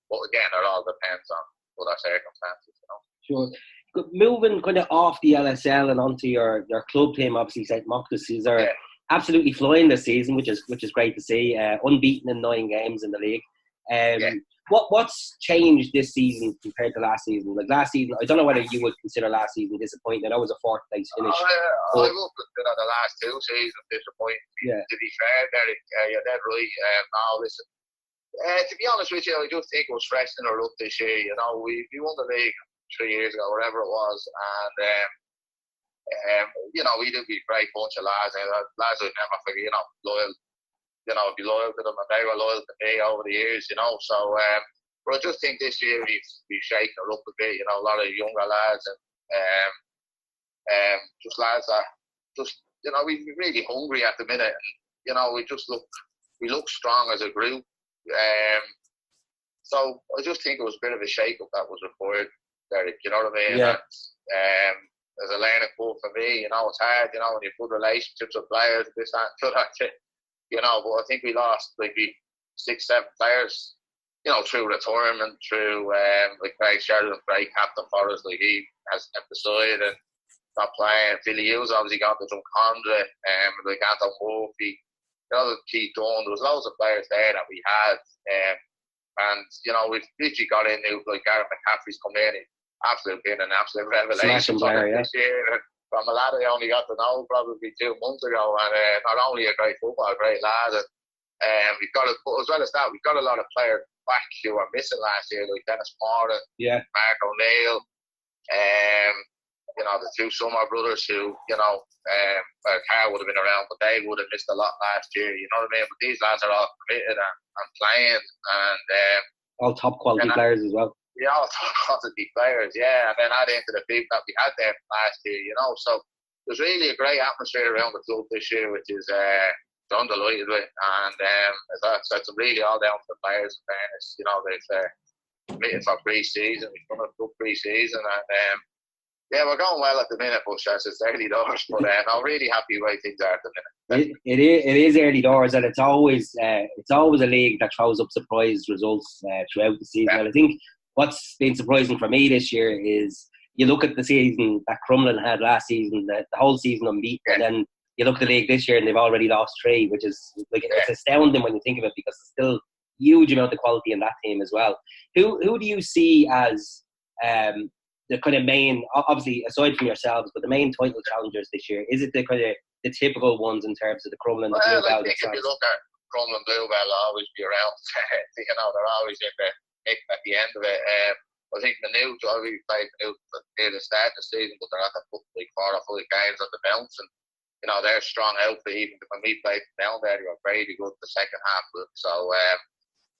but again, it all depends on other circumstances. Sure. Moving kind of off the LSL and onto your club team, obviously St. Mochtas are absolutely flying this season, which is great to see. Unbeaten in 9 games in the league. What's changed this season compared to last season? Like last season, I don't know whether you would consider last season disappointing. That was a 4th place finish. I would consider the last 2 seasons disappointing. Yeah. To be fair, Derek, you're dead right. Listen. To be honest with you, I just think it was freshening our up this year. We won the league 3 years ago, whatever it was, and we did be a great bunch of lads. Lads I'd never forget. Loyal. Be loyal to them, and they were loyal to me over the years, So, but I just think this year we've shaken it up a bit, a lot of younger lads and just lads that just, we're really hungry at the minute, and we look strong as a group. So I just think it was a bit of a shake-up that was required, Derek. You know what I mean? Yeah. And, as a learning curve for me, it's hard, when you have good relationships with players, this, that, that. But I think we lost maybe 6-7 players, through retirement, through like Craig Sheridan, great captain for us, like he has stepped aside and not playing. Billy Hughes obviously got the Drumcondra, like Anton Murphy, Keith Dunn. There was loads of players there that we had, and we've literally got in new, like Gavin McCarthy's come in, absolutely been an absolute revelation this year. From a lad I only got to know probably 2 months ago, and not only a great footballer, a great lad, and we've got as well as that, we've got a lot of players back who were missing last year, like Dennis Morton, Mark O'Neill, the 2 Summer brothers who, Carl would have been around, but they would have missed a lot last year. You know what I mean? But these lads are all committed and playing, and all top quality players as well. Yeah, all quality players, yeah. And then add into the people that we had there last year, So there's really a great atmosphere around the club this year, which is I'm delighted with. And so it's really all down to the players, in fairness. They've committed for pre-season. We've done a good pre-season. And we're going well at the minute, but it's early doors. But I'm really happy with things are at the minute. It is early doors, and it's always a league that throws up surprise results throughout the season. And I think what's been surprising for me this year is, you look at the season that Crumlin had last season, the whole season unbeaten, and then you look at the league this year and they've already lost 3, which is like it's astounding when you think of it, because there's still huge amount of quality in that team as well. Who do you see as the kind of main, obviously aside from yourselves, but the main title challengers this year? Is it the kind of the typical ones in terms of the Crumlin, the Bluebell? I think if you look at Crumlin, Bluebell, will always be around. They're always in the mix at the end of it. I think the Newt, we played the Newt at the start of the season, but they're at the like 4 or 5 games on the bounce, and they're strong outfit. Even when we played down there, they were very good the second half. So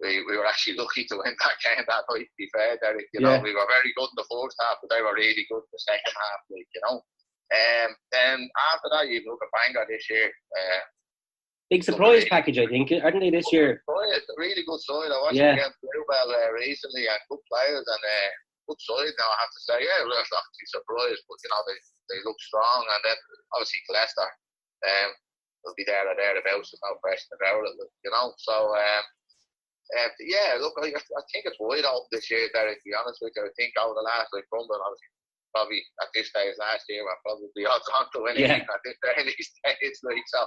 we were actually lucky to win that game that night, to be fair, Derek. We were very good in the first half, but they were really good in the second half, then after that, you look at Bangor this year. Big surprise package, I think, aren't they, this year? A really good side. I watched them against Bluebell recently, and good players, and good side now, I have to say. Yeah, we're actually surprised, but they look strong. And then obviously Leicester will be there or thereabouts, there's no question about it, So look, I think it's wide open this year, Derek, to be honest with you. I think over the last Crumlin, obviously probably at this stage last year, we're probably odds on to win it at this stage, so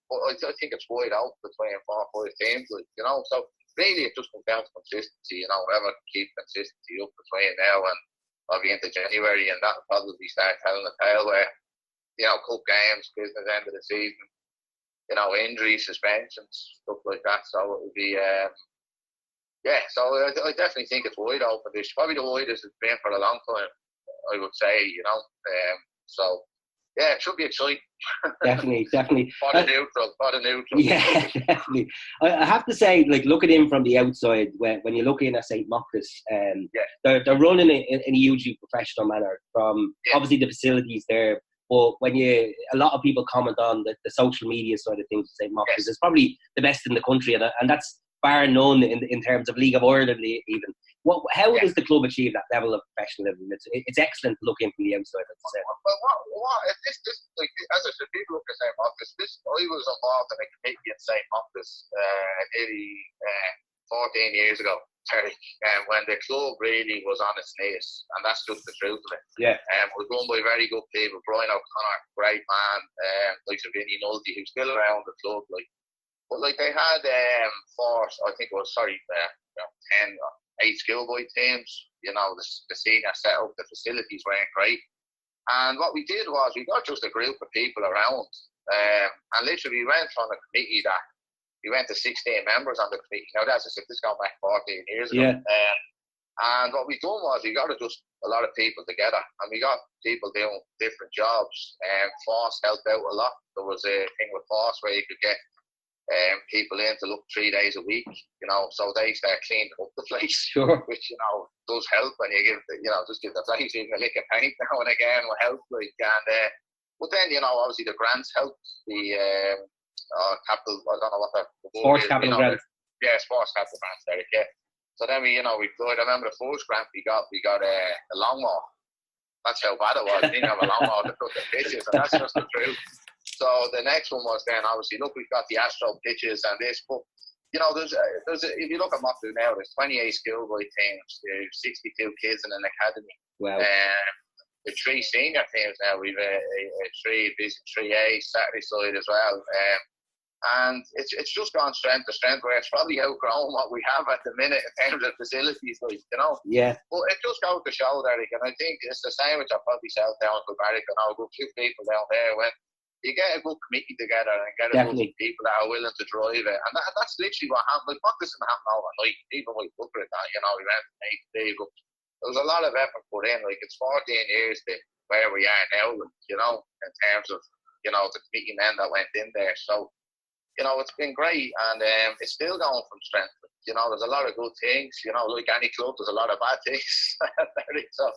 but I think it's wide out between 4 or 5 teams, so really it just comes down to consistency, whoever can keep consistency up between now and probably into January, and that'll probably start telling the tale where cup games, business end of the season, injuries, suspensions, stuff like that. So it would be so I definitely think it's wide open. It's probably the widest it's been for a long time, I would say, so it should be exciting. Definitely. For the neutral. Yeah, definitely. I have to say, like, looking in from the outside, when you look in at St. Mock's, they're running in a hugely professional manner. From obviously the facilities there, but when a lot of people comment on the social media side of things, St. Mock's is probably the best in the country, and that's bar none in terms of League of Ireland even. How does the club achieve that level of professionalism? It's excellent to look in from the outside, as I said. Well, this like, as I said, people look at St. Mock's. I was involved in a committee at St. Mock's nearly 14 years ago, Terry, when the club really was on its knees, and that's just the truth of it. It was run by very good people. Brian O'Connor, great man, like Vinny Nulty, who's still around the club, but they had 8 schoolboy teams. The senior set up, the facilities weren't great, and what we did was we got just a group of people around, and literally we went on a committee that we went to 16 members on the committee. Now that's as if this going back 14 years ago. And what we done was we got just a lot of people together, and we got people doing different jobs. Force helped out a lot. There was a thing with Force where you could get people in to look 3 days a week, so they start cleaning up the place, which does help when you give just give the place even a lick of paint now and again will help, and but then obviously the grants help, the capital, I don't know what the sports capital grants, sports capital grants there, so then we applied. I remember the first grant we got a lawnmower. That's how bad it was. We didn't have a lawnmower to put the pitches, and that's just the truth. So the next one was then obviously, look, we've got the Astro pitches and this, but there's if you look at Mockler now, there's 28 schoolboy teams, there's 62 kids in an academy. Wow. The 3 senior teams now. We've a 3A Saturday side as well, and it's just gone strength to strength, where it's probably outgrown what we have at the minute in terms of facilities, But it just goes to show, Derek, and I think it's the same which I probably said down to Barrick, and I'll go 2 people down there when you get a good committee together and get a group of people that are willing to drive it, and that's literally what happened. Like, what doesn't happen overnight? People might look at that, we went to 8 days, but there was a lot of effort put in. Like, it's 14 years to where we are now, in terms of the committee men that went in there. So it's been great, and it's still going from strength. There's a lot of good things. Like any club, there's a lot of bad things. So,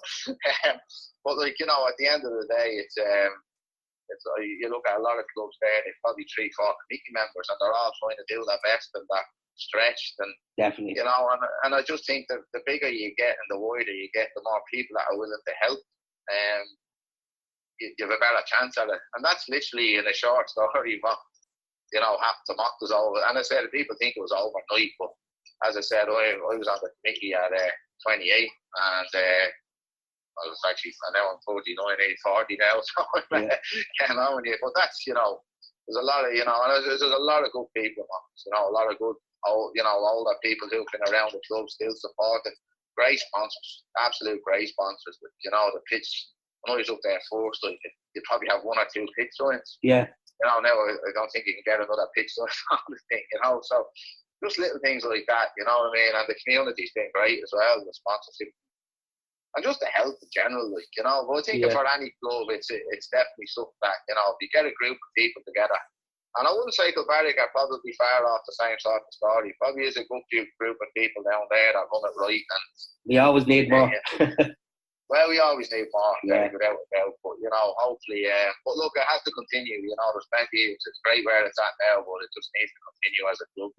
but at the end of the day, it's you look at a lot of clubs there, they've probably 3-4 committee members, and they're all trying to do their best and that stretched, and definitely, and I just think that the bigger you get and the wider you get, the more people that are willing to help, you have a better chance at it. And that's literally in a short story what happened to Mock was over. And I said people think it was overnight, but as I said, I was on the committee at 28, and I was actually, and now I'm 39, 40 now, so I'm getting on with it. But that's, there's a lot of, there's a lot of good people among us, a lot of good, older people who've been around the club still supporting. Great sponsors, absolute great sponsors. But, the pitch, when I was up there first, you probably have one or two pitch signs. Yeah. Now I don't think you can get another pitch sign on the thing, so just little things like that, you know what I mean? And the community's been great as well, the sponsorship. And just the health in general, But I think for any club, it's definitely something that, if you get a group of people together, and I wouldn't say Kilbarrack are probably far off the same sort of story. Probably is a good group of people down there that run it right. And we always need more. Well, we always need more, without a doubt. But, hopefully, but look, it has to continue. There's plenty, it's great where it's at now, but it just needs to continue as a club.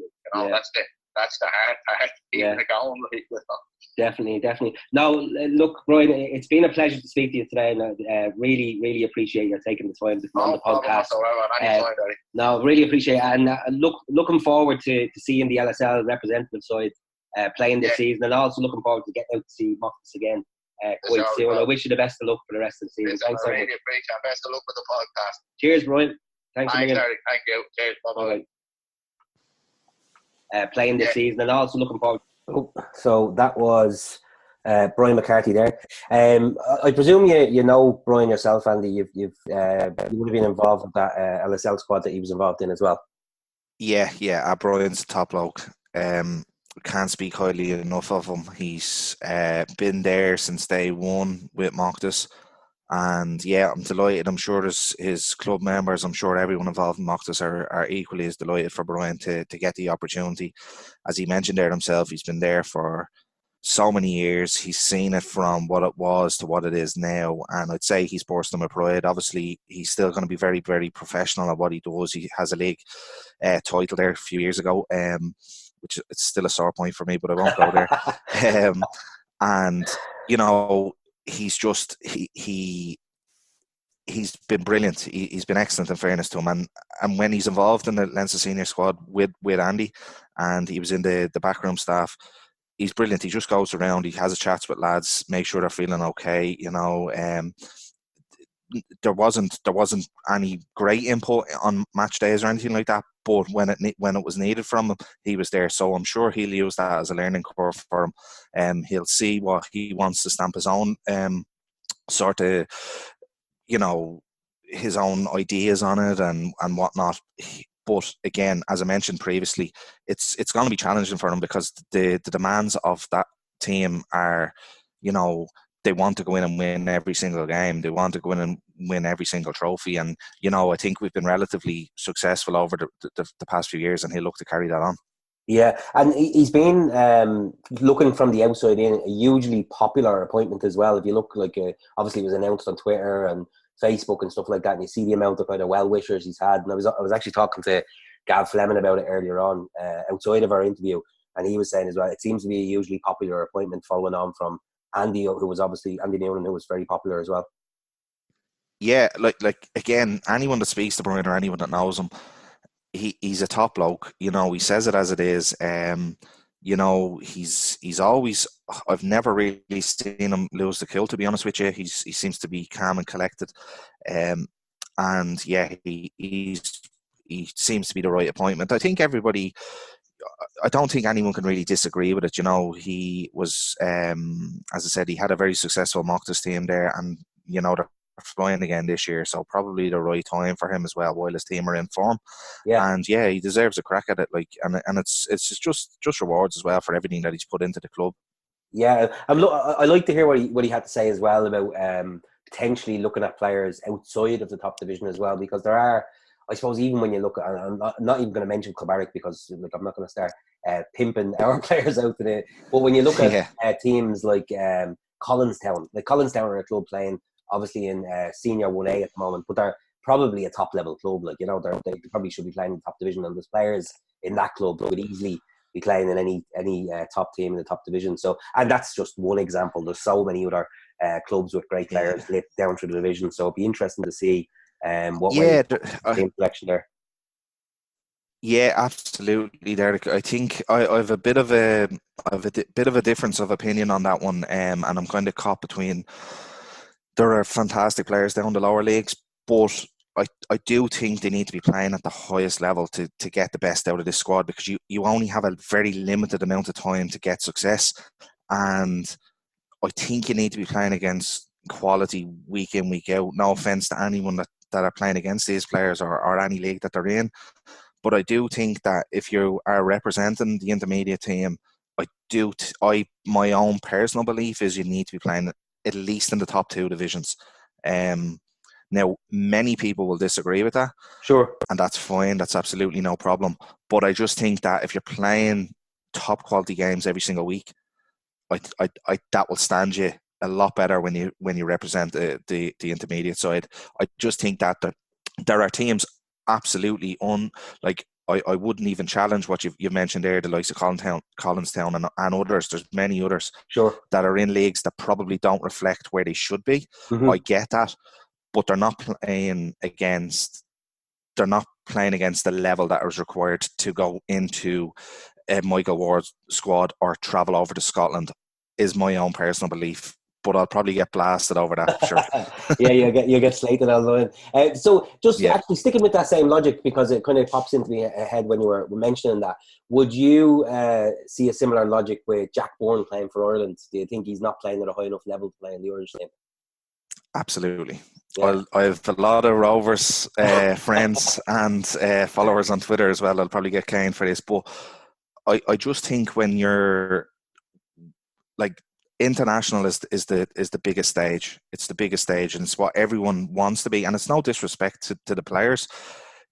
That's the hard part, keeping it going. Definitely. Now, look, Brian, it's been a pleasure to speak to you today, and really, really appreciate you taking the time to come on the podcast. No, really appreciate it, and looking forward to seeing the LSL representative side playing this season, and also looking forward to getting out to see Mockers again quite soon. I wish you the best of luck for the rest of the season. Thanks, I really appreciate it. Best of luck with the podcast. Cheers, Brian. Thanks again. Thank you. Cheers. Bye-bye. Playing this season, and also looking forward. So that was Brian McCarthy there. I presume you know Brian yourself, Andy. You would have been involved with that LSL squad that he was involved in as well. Yeah. Brian's a top bloke. Can't speak highly enough of him. He's been there since day one with Mocktus. And I'm delighted. I'm sure his club members, I'm sure everyone involved in Mocktus are equally as delighted for Brian to get the opportunity. As he mentioned there himself, he's been there for so many years. He's seen it from what it was to what it is now. And I'd say he's bursting with pride. Obviously, he's still going to be very, very professional at what he does. He has a league title there a few years ago, which it's still a sore point for me, but I won't go there. And, he's just he's been brilliant. He's been excellent, in fairness to him, and when he's involved in the Leinster senior squad with Andy, and he was in the backroom staff, he's brilliant. He just goes around, he has a chats with lads, make sure they're feeling okay. There wasn't any great input on match days or anything like that, but when it was needed from him, he was there. So I'm sure he'll use that as a learning curve for him. He'll see what he wants to stamp his own sort of, his own ideas on it and whatnot. But again, as I mentioned previously, it's going to be challenging for him because the demands of that team are, they want to go in and win every single game. They want to go in and win every single trophy. And, I think we've been relatively successful over the past few years, and he'll look to carry that on. Yeah, and he's been, looking from the outside in, a hugely popular appointment as well. If you look, obviously it was announced on Twitter and Facebook and stuff like that, and you see the amount of kind of well-wishers he's had. And I was actually talking to Gavin Fleming about it earlier on, outside of our interview, and he was saying as well, it seems to be a hugely popular appointment following on from Andy, who was obviously Andy Newman, who was very popular as well. Yeah, like again, anyone that speaks to Brian or anyone that knows him, he's a top bloke. He says it as it is. He's always. I've never really seen him lose the kill, to be honest with you. He seems to be calm and collected, and he seems to be the right appointment. I think everybody. I don't think anyone can really disagree with it. He was, as I said, he had a very successful Mocktus team there, and they're flying again this year, so probably the right time for him as well while his team are in form. Yeah, and he deserves a crack at it. And it's just rewards as well for everything that he's put into the club. Yeah, I like to hear what he had to say as well about potentially looking at players outside of the top division as well, because there are. I suppose even when you look at, I'm not even going to mention Kilbarrack because I'm not going to start pimping our players out today. But when you look at teams like Collinstown, Collinstown are a club playing obviously in Senior 1A at the moment, but they're probably a top level club. They probably should be playing in the top division, and there's players in that club who would easily be playing in any top team in the top division. So, and that's just one example. There's so many other clubs with great players down through the division. So it'd be interesting to see. What team selection there? Yeah, absolutely, Derek. I think I have a bit of a difference of opinion on that one, and I'm kind of caught between. There are fantastic players down the lower leagues, but I do think they need to be playing at the highest level to get the best out of this squad, because you only have a very limited amount of time to get success, and I think you need to be playing against quality week in, week out. No offense to anyone that are playing against these players, or any league that they're in. But I do think that if you are representing the intermediate team, my own personal belief is you need to be playing at least in the top two divisions. Now, many people will disagree with that. Sure. And that's fine. That's absolutely no problem. But I just think that if you're playing top quality games every single week, that will stand you a lot better when you represent the intermediate side. I just think that there are teams absolutely I wouldn't even challenge what you've mentioned there, the likes of Collinstown and others. There's many others Sure. that are in leagues that probably don't reflect where they should be. Mm-hmm. I get that, but they're not playing against the level that is required to go into Michael Ward's squad or travel over to Scotland, is my own personal belief. But I'll probably get blasted over that, for sure. Yeah, you get slated online. So just actually sticking with that same logic, because it kind of pops into my head when you were mentioning that. Would you see a similar logic with Jack Bourne playing for Ireland? Do you think he's not playing at a high enough level to play in the Irish team? Absolutely. Yeah. I have a lot of Rovers friends and followers on Twitter as well. I'll probably get caned for this, but I just think when you're international is the biggest stage. It's the biggest stage, and it's what everyone wants to be. And it's no disrespect to the players.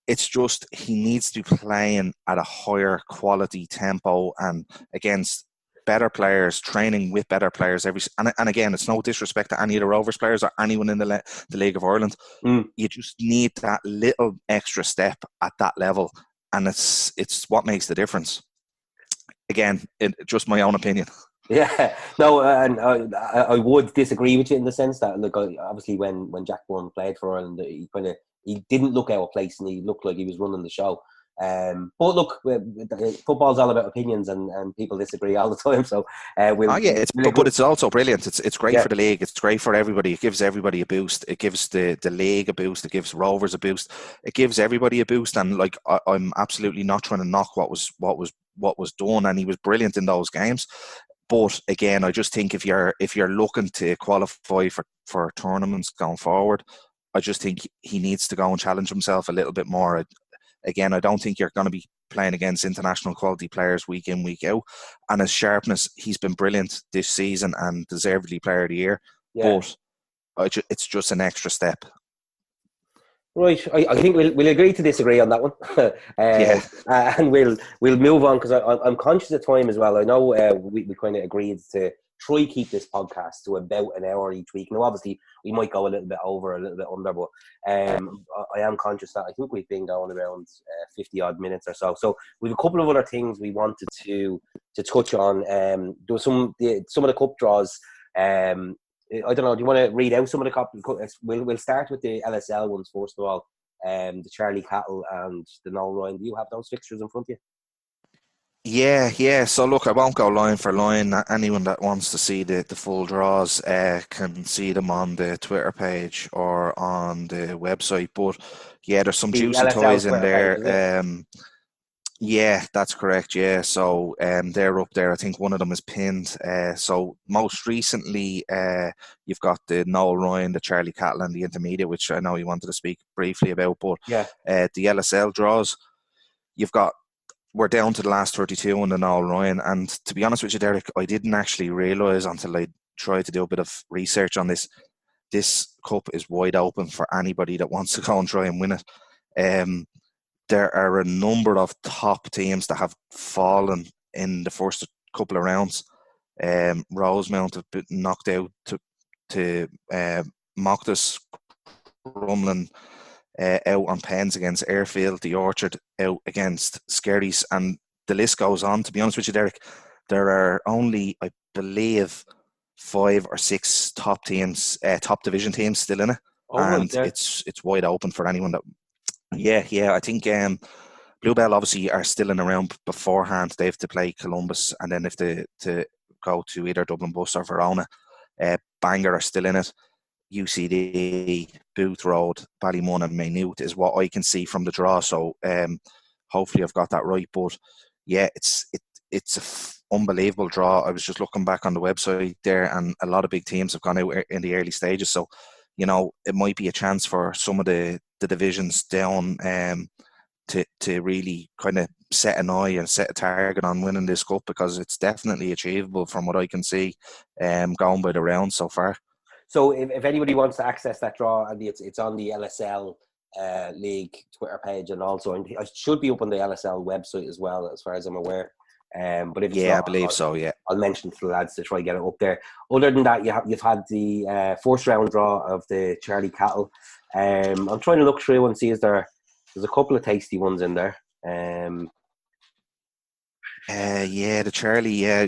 It's just he needs to be playing at a higher quality tempo and against better players, training with better players and again, it's no disrespect to any of the Rovers players or anyone in the League of Ireland. You just need that little extra step at that level, and it's what makes the difference. Again, just my own opinion. Yeah, no, and I would disagree with you in the sense that, look, obviously when Jack Bourne played for Ireland, he didn't look out of place, and he looked like he was running the show. But look, football's all about opinions, and people disagree all the time. So but it's also brilliant. It's great for the league. It's great for everybody. It gives everybody a boost. It gives the league a boost. It gives Rovers a boost. It gives everybody a boost. And I'm absolutely not trying to knock what was done, and he was brilliant in those games. But again, I just think if you're looking to qualify for tournaments going forward, I just think he needs to go and challenge himself a little bit more. Again, I don't think you're going to be playing against international quality players week in, week out. And his sharpness, he's been brilliant this season and deservedly Player of the Year. Yeah. But it's just an extra step. Right, I think we'll agree to disagree on that one, and we'll move on, because I'm conscious of time as well. I know we kind of agreed to try keep this podcast to about an hour each week. Now, obviously, we might go a little bit over, a little bit under, but I am conscious that I think we've been going around 50 odd minutes or so. So we have a couple of other things we wanted to touch on. There was some of the cup draws. I don't know, do you want to read out some of the copies? We'll start with the LSL ones first of all. The Charlie Cattle and the Noel Ryan. Do you have those fixtures in front of you? Yeah. So look, I won't go line for line. Anyone that wants to see the full draws can see them on the Twitter page or on the website. But yeah, there's some juicy LSL toys in there. Yeah, that's correct. Yeah, so they're up there. I think one of them is pinned. So most recently, you've got the Noel Ryan, the Charlie Cattle, and the Intermediate, which I know you wanted to speak briefly about. But the LSL draws, we're down to the last 32 on the Noel Ryan. And to be honest with you, Derek, I didn't actually realise until I tried to do a bit of research on this. This cup is wide open for anybody that wants to go and try and win it. There are a number of top teams that have fallen in the first couple of rounds. Rosemount have been knocked out to Moctus, Crumlin out on pens against Airfield, the Orchard out against Skerries, and the list goes on. To be honest with you, Derek, there are only, I believe, 5 or 6 top teams, top division teams still in it, and it's wide open for anyone that. Yeah. I think Bluebell obviously are still in the round beforehand. They have to play Columbus, and then if they to go to either Dublin Bus or Verona. Bangor are still in it. UCD, Booth Road, Ballymun and Maynooth is what I can see from the draw. So hopefully I've got that right. But yeah, it's an unbelievable draw. I was just looking back on the website there, and a lot of big teams have gone out in the early stages. So, it might be a chance for some of the divisions down to really kind of set an eye and set a target on winning this cup, because it's definitely achievable from what I can see going by the round so far. So if anybody wants to access that draw, it's on the LSL League Twitter page, and also it should be up on the LSL website as well, as far as I'm aware. But if it's not, I believe so. Yeah, I'll mention to the lads to try and get it up there. Other than that, you've had the first round draw of the Charlie Cattle. I'm trying to look through and see there's a couple of tasty ones in there. The Charlie. Yeah,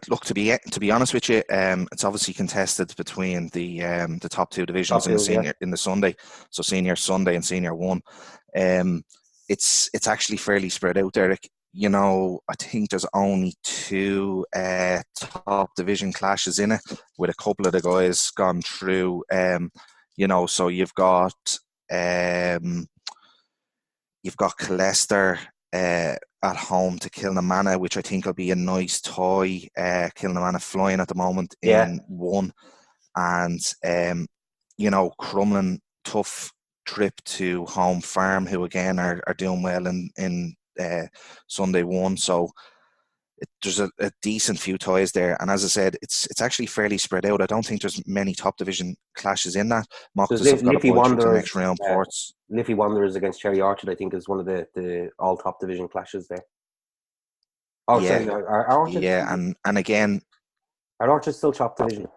look, to be honest with you, it's obviously contested between the top two divisions in the Sunday. So Senior Sunday and Senior 1. It's actually fairly spread out there. I think there's only 2 top division clashes in it, with a couple of the guys gone through. So you've got Leicester at home to Kilnamanagh, which I think will be a nice toy. Kilnamanagh flying at the moment in 1, and Crumlin, tough trip to Home Farm, who again are doing well in Sunday 1. So there's a decent few toys there, and as I said, it's actually fairly spread out. I don't think there's many top division clashes in that. Mockers have got a bye through to the next round. Ports. Liffey Wanderers against Cherry Orchard, I think, is one of the all top division clashes there. Oh, yeah, sorry, are Orchard, and again, are Orchard still top division?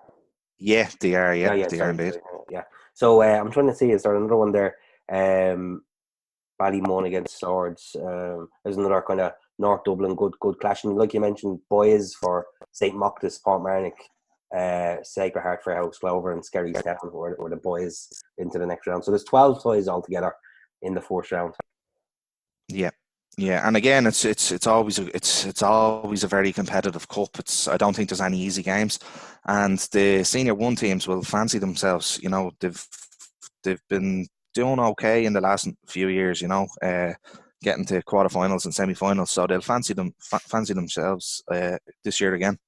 Yeah, they are. Yeah, they are indeed. Yeah. So I'm trying to see, is there another one there? Ballymun against Swords. There's another kind of North Dublin good clashing. Like you mentioned, boys for St. Moctus, Portmarnock, Sacred Heart Fairhouse, Clover, and Skerry Stephen were the boys into the next round. So there's 12 toys altogether in the first round. Yeah, and again, it's always a very competitive cup. I don't think there's any easy games, and the Senior 1 teams will fancy themselves. They've been doing okay in the last few years. Getting to quarterfinals and semi-finals, so they'll fancy themselves this year again.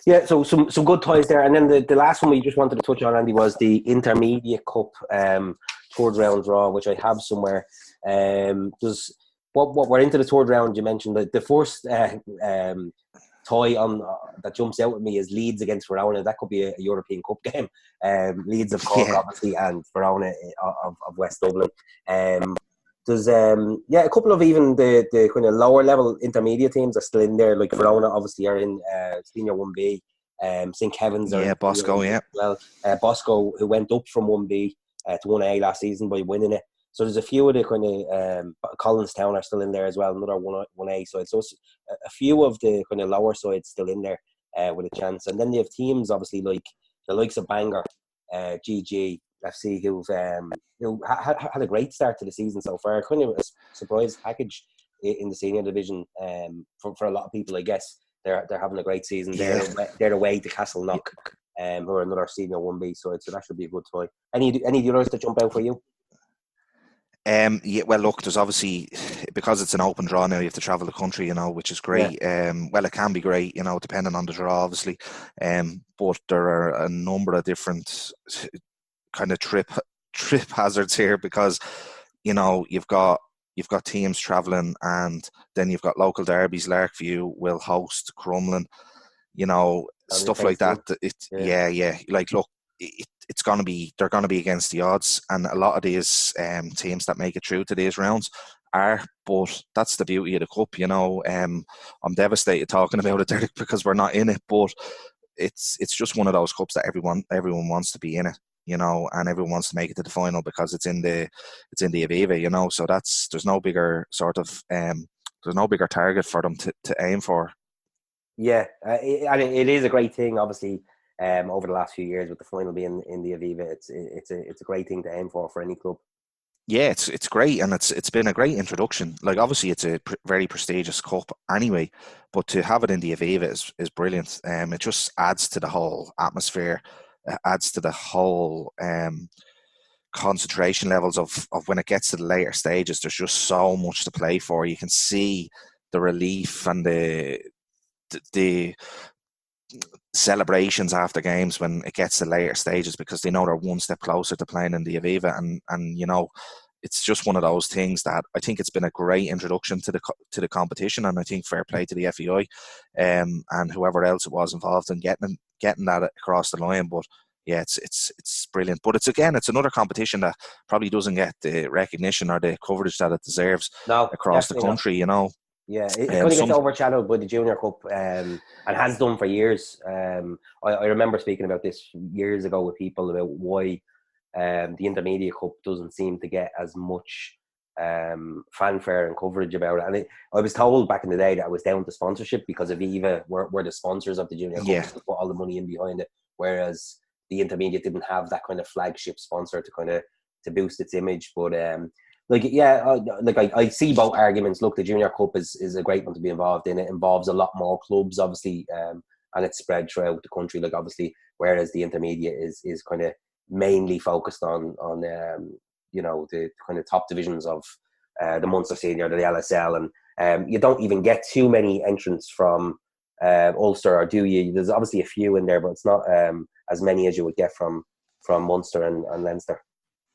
Yeah, so some good toys there, and then the last one we just wanted to touch on, Andy, was the Intermediate Cup third round draw, which I have somewhere. Does what we're into the third round? You mentioned that the first toy on that jumps out at me is Leeds against Verona. That could be a European Cup game. Leeds of Cork, obviously, and Verona of West Dublin. There's a couple of even the kind of lower level intermediate teams are still in there. Like Verona obviously are in Senior 1B. St. Kevin's are Bosco, well. Bosco, who went up from 1B to 1A last season by winning it. So there's a few of the kind of Collinstown are still in there as well, another 1A side. So it's a few of the kind of lower sides still in there with a chance. And then you have teams obviously like the likes of Bangor, GG, FC, who've had a great start to the season so far. Kind of a surprise package in the senior division for a lot of people, I guess. They're having a great season. They're away to Castleknock, who are another Senior 1B side, so that should be a good toy. Any of the others that jump out for you? Well, look, there's obviously, because it's an open draw now, you have to travel the country, which is great. Well, it can be great, depending on the draw, obviously. But there are a number of different kind of trip hazards here, because you've got teams travelling, and then you've got local derbies. Larkview will host Crumlin, stuff like that. Like, look, it's going to be, they're going to be against the odds, and a lot of these teams that make it through to these rounds are, but that's the beauty of the cup. I'm devastated talking about it, Derek, because we're not in it, but it's just one of those cups that everyone wants to be in it, and everyone wants to make it to the final because it's in the Aviva, so there's no bigger sort of there's no bigger target for them to aim for. And it is a great thing, obviously. Over the last few years, with the final being in the Aviva, it's a great thing to aim for any club. Yeah, it's great, and it's been a great introduction. Like, obviously, it's a very prestigious cup anyway, but to have it in the Aviva is brilliant. It just adds to the whole atmosphere, adds to the whole concentration levels of when it gets to the later stages. There's just so much to play for. You can see the relief and the celebrations after games when it gets to later stages, because they know they're one step closer to playing in the Aviva, and you know, it's just one of those things that I think it's been a great introduction to the competition, and I think fair play to the FEI and whoever else it was involved in getting that across the line. But yeah, it's brilliant. But it's another competition that probably doesn't get the recognition or the coverage that it deserves across the country. Not. You know. Yeah, it kind of gets overshadowed by the Junior Cup and has done for years. I remember speaking about this years ago with people about why the Intermediate Cup doesn't seem to get as much fanfare and coverage about it. And I was told back in the day that it was down to sponsorship, because Aviva were the sponsors of the Junior Cup, to put all the money in behind it, whereas the Intermediate didn't have that kind of flagship sponsor to boost its image. But I see both arguments. Look, the Junior Cup is a great one to be involved in. It involves a lot more clubs, obviously, and it's spread throughout the country, like, obviously, whereas the Intermediate is kind of mainly focused on the kind of top divisions of the Munster Senior, the LSL, and you don't even get too many entrants from Ulster, or do you? There's obviously a few in there, but it's not as many as you would get from Munster and Leinster.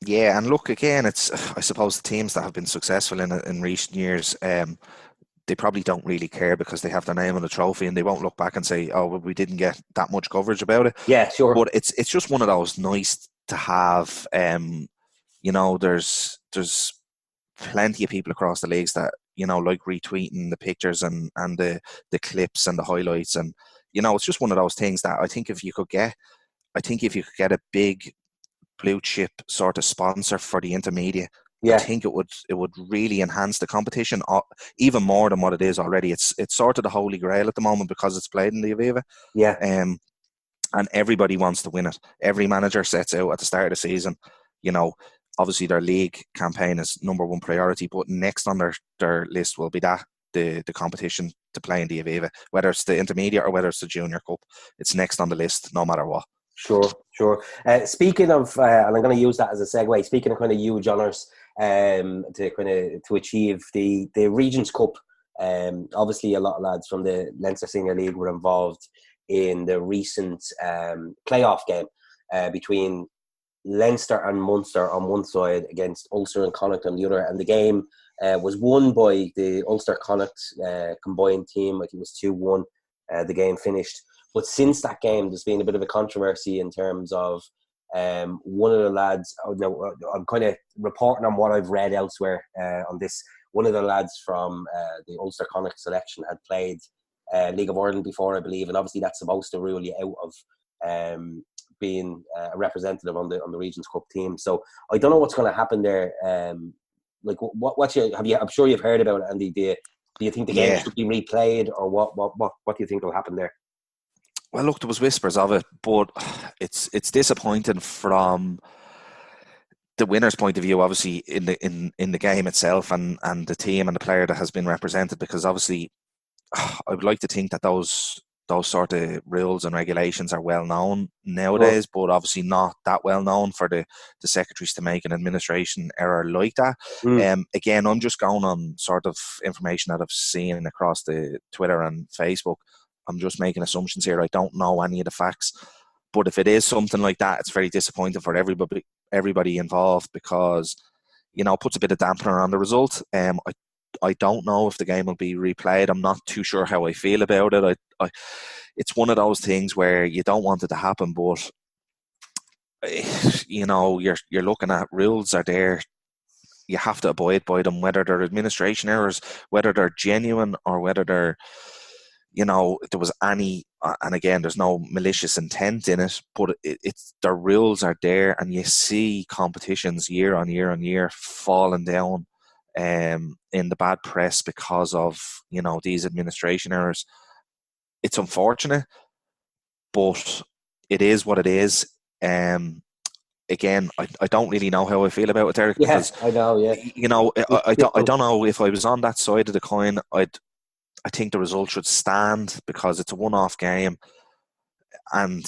Yeah, and look, again, it's, I suppose, the teams that have been successful in recent years, they probably don't really care, because they have their name on the trophy, and they won't look back and say, "Oh, well, we didn't get that much coverage about it." Yeah, sure. But it's just one of those nice to have. You know, there's plenty of people across the leagues that, you know, like retweeting the pictures and the clips and the highlights, and you know, it's just one of those things that I think if you could get a big blue chip sort of sponsor for the Intermediate, I think it would really enhance the competition even more than what it is already. It's sort of the holy grail at the moment, because it's played in the Aviva. Yeah. And everybody wants to win it. Every manager sets out at the start of the season, you know, obviously their league campaign is number one priority, but next on their list will be the competition to play in the Aviva, whether it's the Intermediate or whether it's the Junior Cup. It's next on the list no matter what. Sure. Speaking of, and I'm going to use that as a segue, speaking of kind of huge honours to achieve the Regents Cup, obviously a lot of lads from the Leinster Senior League were involved in the recent playoff game between Leinster and Munster on one side against Ulster and Connacht on the other, and the game was won by the Ulster Connacht combined team. I think it was 2-1. The game finished. But since that game, there's been a bit of a controversy in terms of one of the lads. I'm kind of reporting on what I've read elsewhere on this. One of the lads from the Ulster Connacht selection had played League of Ireland before, I believe, and obviously that's supposed to rule you out of being a representative on the Regents Cup team. So I don't know what's going to happen there. I'm sure you've heard about it, Andy. Do you think the game should be replayed, or what do you think will happen there? Well, look, there was whispers of it, but it's disappointing from the winner's point of view, obviously, in the game itself and the team and the player that has been represented, because obviously I would like to think that those sort of rules and regulations are well known nowadays, but obviously not that well known for the secretaries to make an administration error like that. Again, I'm just going on sort of information that I've seen across the Twitter and Facebook. I'm just making assumptions here. I don't know any of the facts, but if it is something like that, it's very disappointing for everybody involved, because, you know, it puts a bit of dampener on the result. I don't know if the game will be replayed. I'm not too sure how I feel about it. It's one of those things where you don't want it to happen, but you know, you're looking at rules are there. You have to abide by them, whether they're administration errors, whether they're genuine, or whether they're, you know, there was any, and again, there's no malicious intent in it, but it's the rules are there, and you see competitions year on year on year falling down in the bad press because of, you know, these administration errors. It's unfortunate, but it is what it is. again, I don't really know how I feel about it, Derek, Yes, because I know. Yeah, I don't know if I was on that side of the coin. I think the result should stand because it's a one-off game, and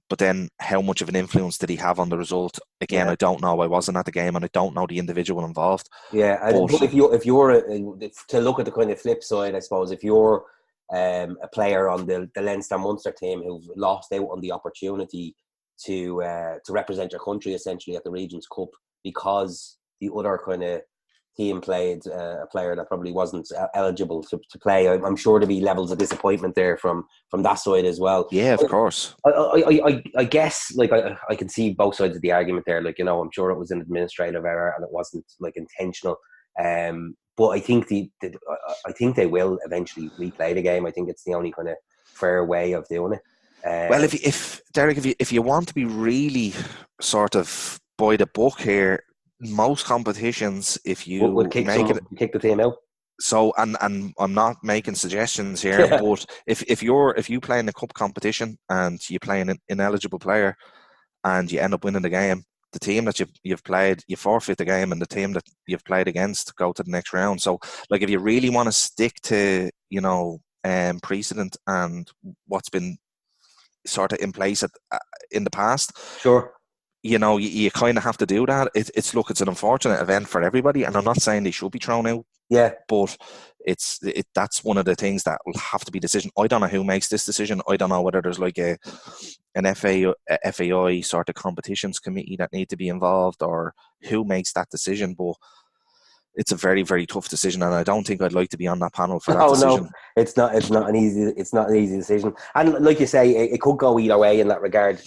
but then how much of an influence did he have on the result? Again, yeah. I don't know. I wasn't at the game, and I don't know the individual involved. Yeah, but if you're to look at the kind of flip side, I suppose if you're a player on the Leinster Munster team who've lost out on the opportunity to represent your country essentially at the Regions Cup because the other kind of team played a player that probably wasn't eligible to play, I'm sure there'd be levels of disappointment there from that side as well. Yeah, of course. I guess like I can see both sides of the argument there. Like, I'm sure it was an administrative error and it wasn't like intentional. But I think I think they will eventually replay the game. I think it's the only kind of fair way of doing it. Well, if Derek, if you want to be really sort of by the book here, most competitions, if you would kick the team out. So, and I'm not making suggestions here, but if you play in a cup competition and you play an ineligible player and you end up winning the game, the team that you've played, you forfeit the game, and the team that you've played against go to the next round. So, like, if you really want to stick to precedent and what's been sort of in place in the past, sure. You kind of have to do that. It's an unfortunate event for everybody, and I'm not saying they should be thrown out. Yeah, but that's one of the things that will have to be decision. I don't know who makes this decision. I don't know whether there's like an FAI sort of competitions committee that need to be involved, or who makes that decision. But it's a very, very tough decision, and I don't think I'd like to be on that panel for that decision. No, it's not an easy decision, and like you say, it could go either way in that regard.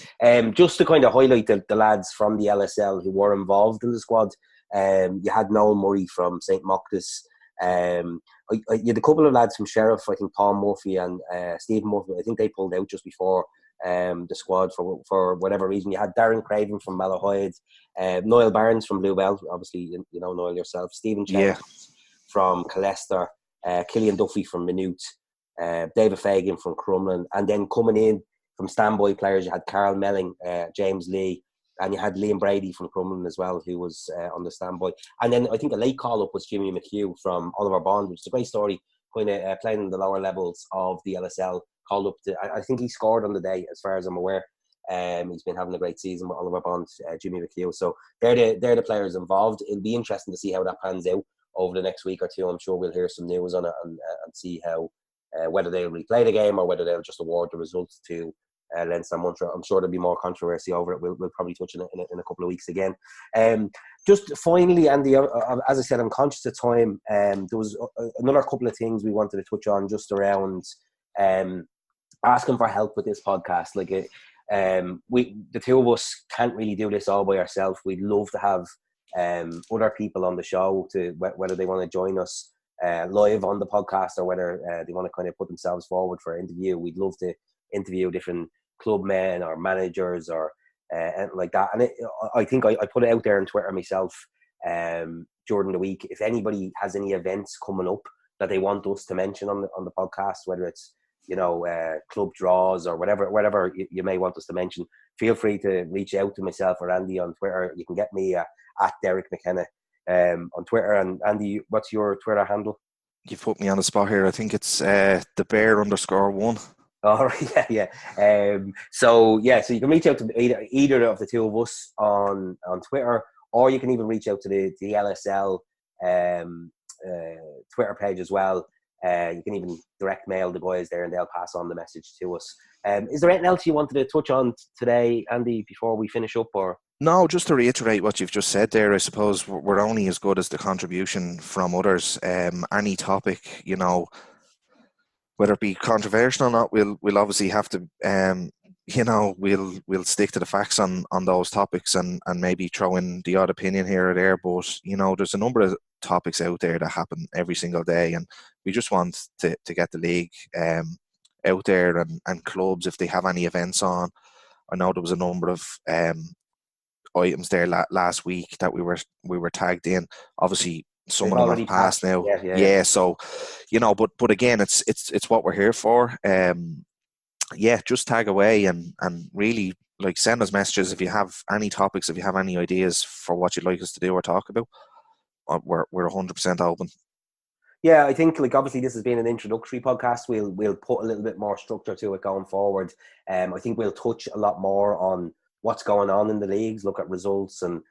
Just to kind of highlight the lads from the LSL who were involved in the squad. You had Noel Murray from St. Moctus. You had a couple of lads from Sheriff. I think Paul Murphy and Stephen Murphy. I think they pulled out just before the squad for whatever reason. You had Darren Craven from Malahide, Niall Barnes from Bluebell. Obviously, you know Niall yourself. Stephen Chen from Colester, Killian Duffy from Maynooth, David Fagan from Crumlin, and then coming in from standby players, you had Carl Melling, James Lee. And you had Liam Brady from Crumlin as well, who was on the standby. And then I think a late call-up was Jimmy McHugh from Oliver Bond, which is a great story, kind of playing in the lower levels of the LSL. Called up I think he scored on the day, as far as I'm aware. He's been having a great season with Oliver Bond, Jimmy McHugh. So they're the players involved. It'll be interesting to see how that pans out over the next week or two. I'm sure we'll hear some news on it and see how whether they'll replay the game or whether they'll just award the results to Leinster Munster. I'm sure there'll be more controversy over it. We'll probably touch on it in a couple of weeks again. Just finally, Andy, as I said, I'm conscious of time. There was another couple of things we wanted to touch on just around asking for help with this podcast. Like, the two of us can't really do this all by ourselves. We'd love to have other people on the show, to whether they want to join us live on the podcast or whether they want to kind of put themselves forward for an interview. We'd love to interview different club men or managers or anything like that. And I think I put it out there on Twitter myself during the week. If anybody has any events coming up that they want us to mention on the podcast, whether it's club draws or whatever you may want us to mention, feel free to reach out to myself or Andy on Twitter. You can get me at Derek McKenna on Twitter. And Andy, what's your Twitter handle? You've put me on the spot here. I think it's the bear_1. Oh, yeah. So you can reach out to either of the two of us on Twitter, or you can even reach out to the LSL Twitter page as well. You can even direct mail the boys there and they'll pass on the message to us. Is there anything else you wanted to touch on today, Andy, before we finish up? Or no, just to reiterate what you've just said there, I suppose we're only as good as the contribution from others. Any topic, whether it be controversial or not, we'll obviously have to, we'll stick to the facts on those topics and maybe throw in the odd opinion here or there. But, there's a number of topics out there that happen every single day, and we just want to get the league out there and clubs, if they have any events on. I know there was a number of items there last week that we were tagged in. Obviously, some of them have passed now. Yeah. So, but again, it's what we're here for. Just tag away and really like send us messages if you have any topics, if you have any ideas for what you'd like us to do or talk about. We're 100% open. Yeah, I think like obviously this has been an introductory podcast. We'll put a little bit more structure to it going forward. I think we'll touch a lot more on what's going on in the leagues, look at results, and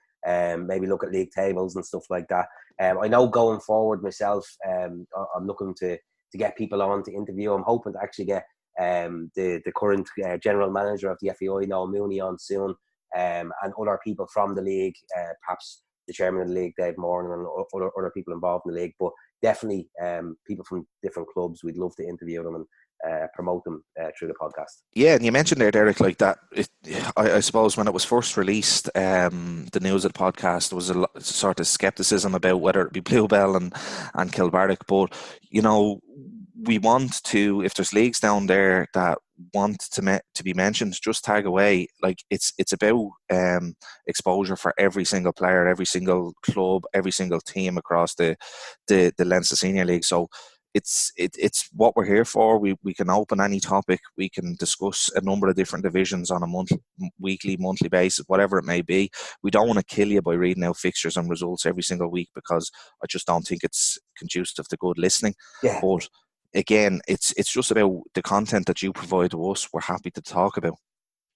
maybe look at league tables and stuff like that. I know going forward myself, I'm looking to get people on to interview. I'm hoping to actually get the current general manager of the FAI, Noel Mooney, on soon, and other people from the league, perhaps the chairman of the league, Dave Moran, and other people involved in the league. But definitely people from different clubs, we'd love to interview them and promote them through the podcast. Yeah, and you mentioned there, Derek, like that. I suppose when it was first released, the news of the podcast, there was a lot, sort of skepticism about whether it be Bluebell and Kilbarrack. But you know, we want to, if there's leagues down there that want to be mentioned, just tag away. Like it's about exposure for every single player, every single club, every single team across the Leinster Senior League. So it's what we're here for. We can open any topic. We can discuss a number of different divisions on a weekly, monthly basis, whatever it may be. We don't want to kill you by reading out fixtures and results every single week, because I just don't think it's conducive to good listening. Yeah. But again, it's just about the content that you provide to us. We're happy to talk about.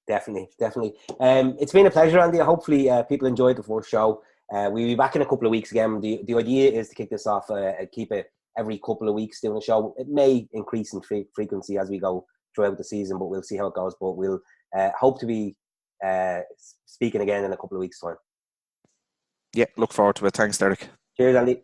Definitely. It's been a pleasure, Andy. Hopefully people enjoyed the first show. We'll be back in a couple of weeks again. The idea is to kick this off, keep it every couple of weeks doing a show. It may increase in frequency as we go throughout the season, but we'll see how it goes. But we'll hope to be speaking again in a couple of weeks' time. Yeah, look forward to it. Thanks, Derek. Cheers, Andy.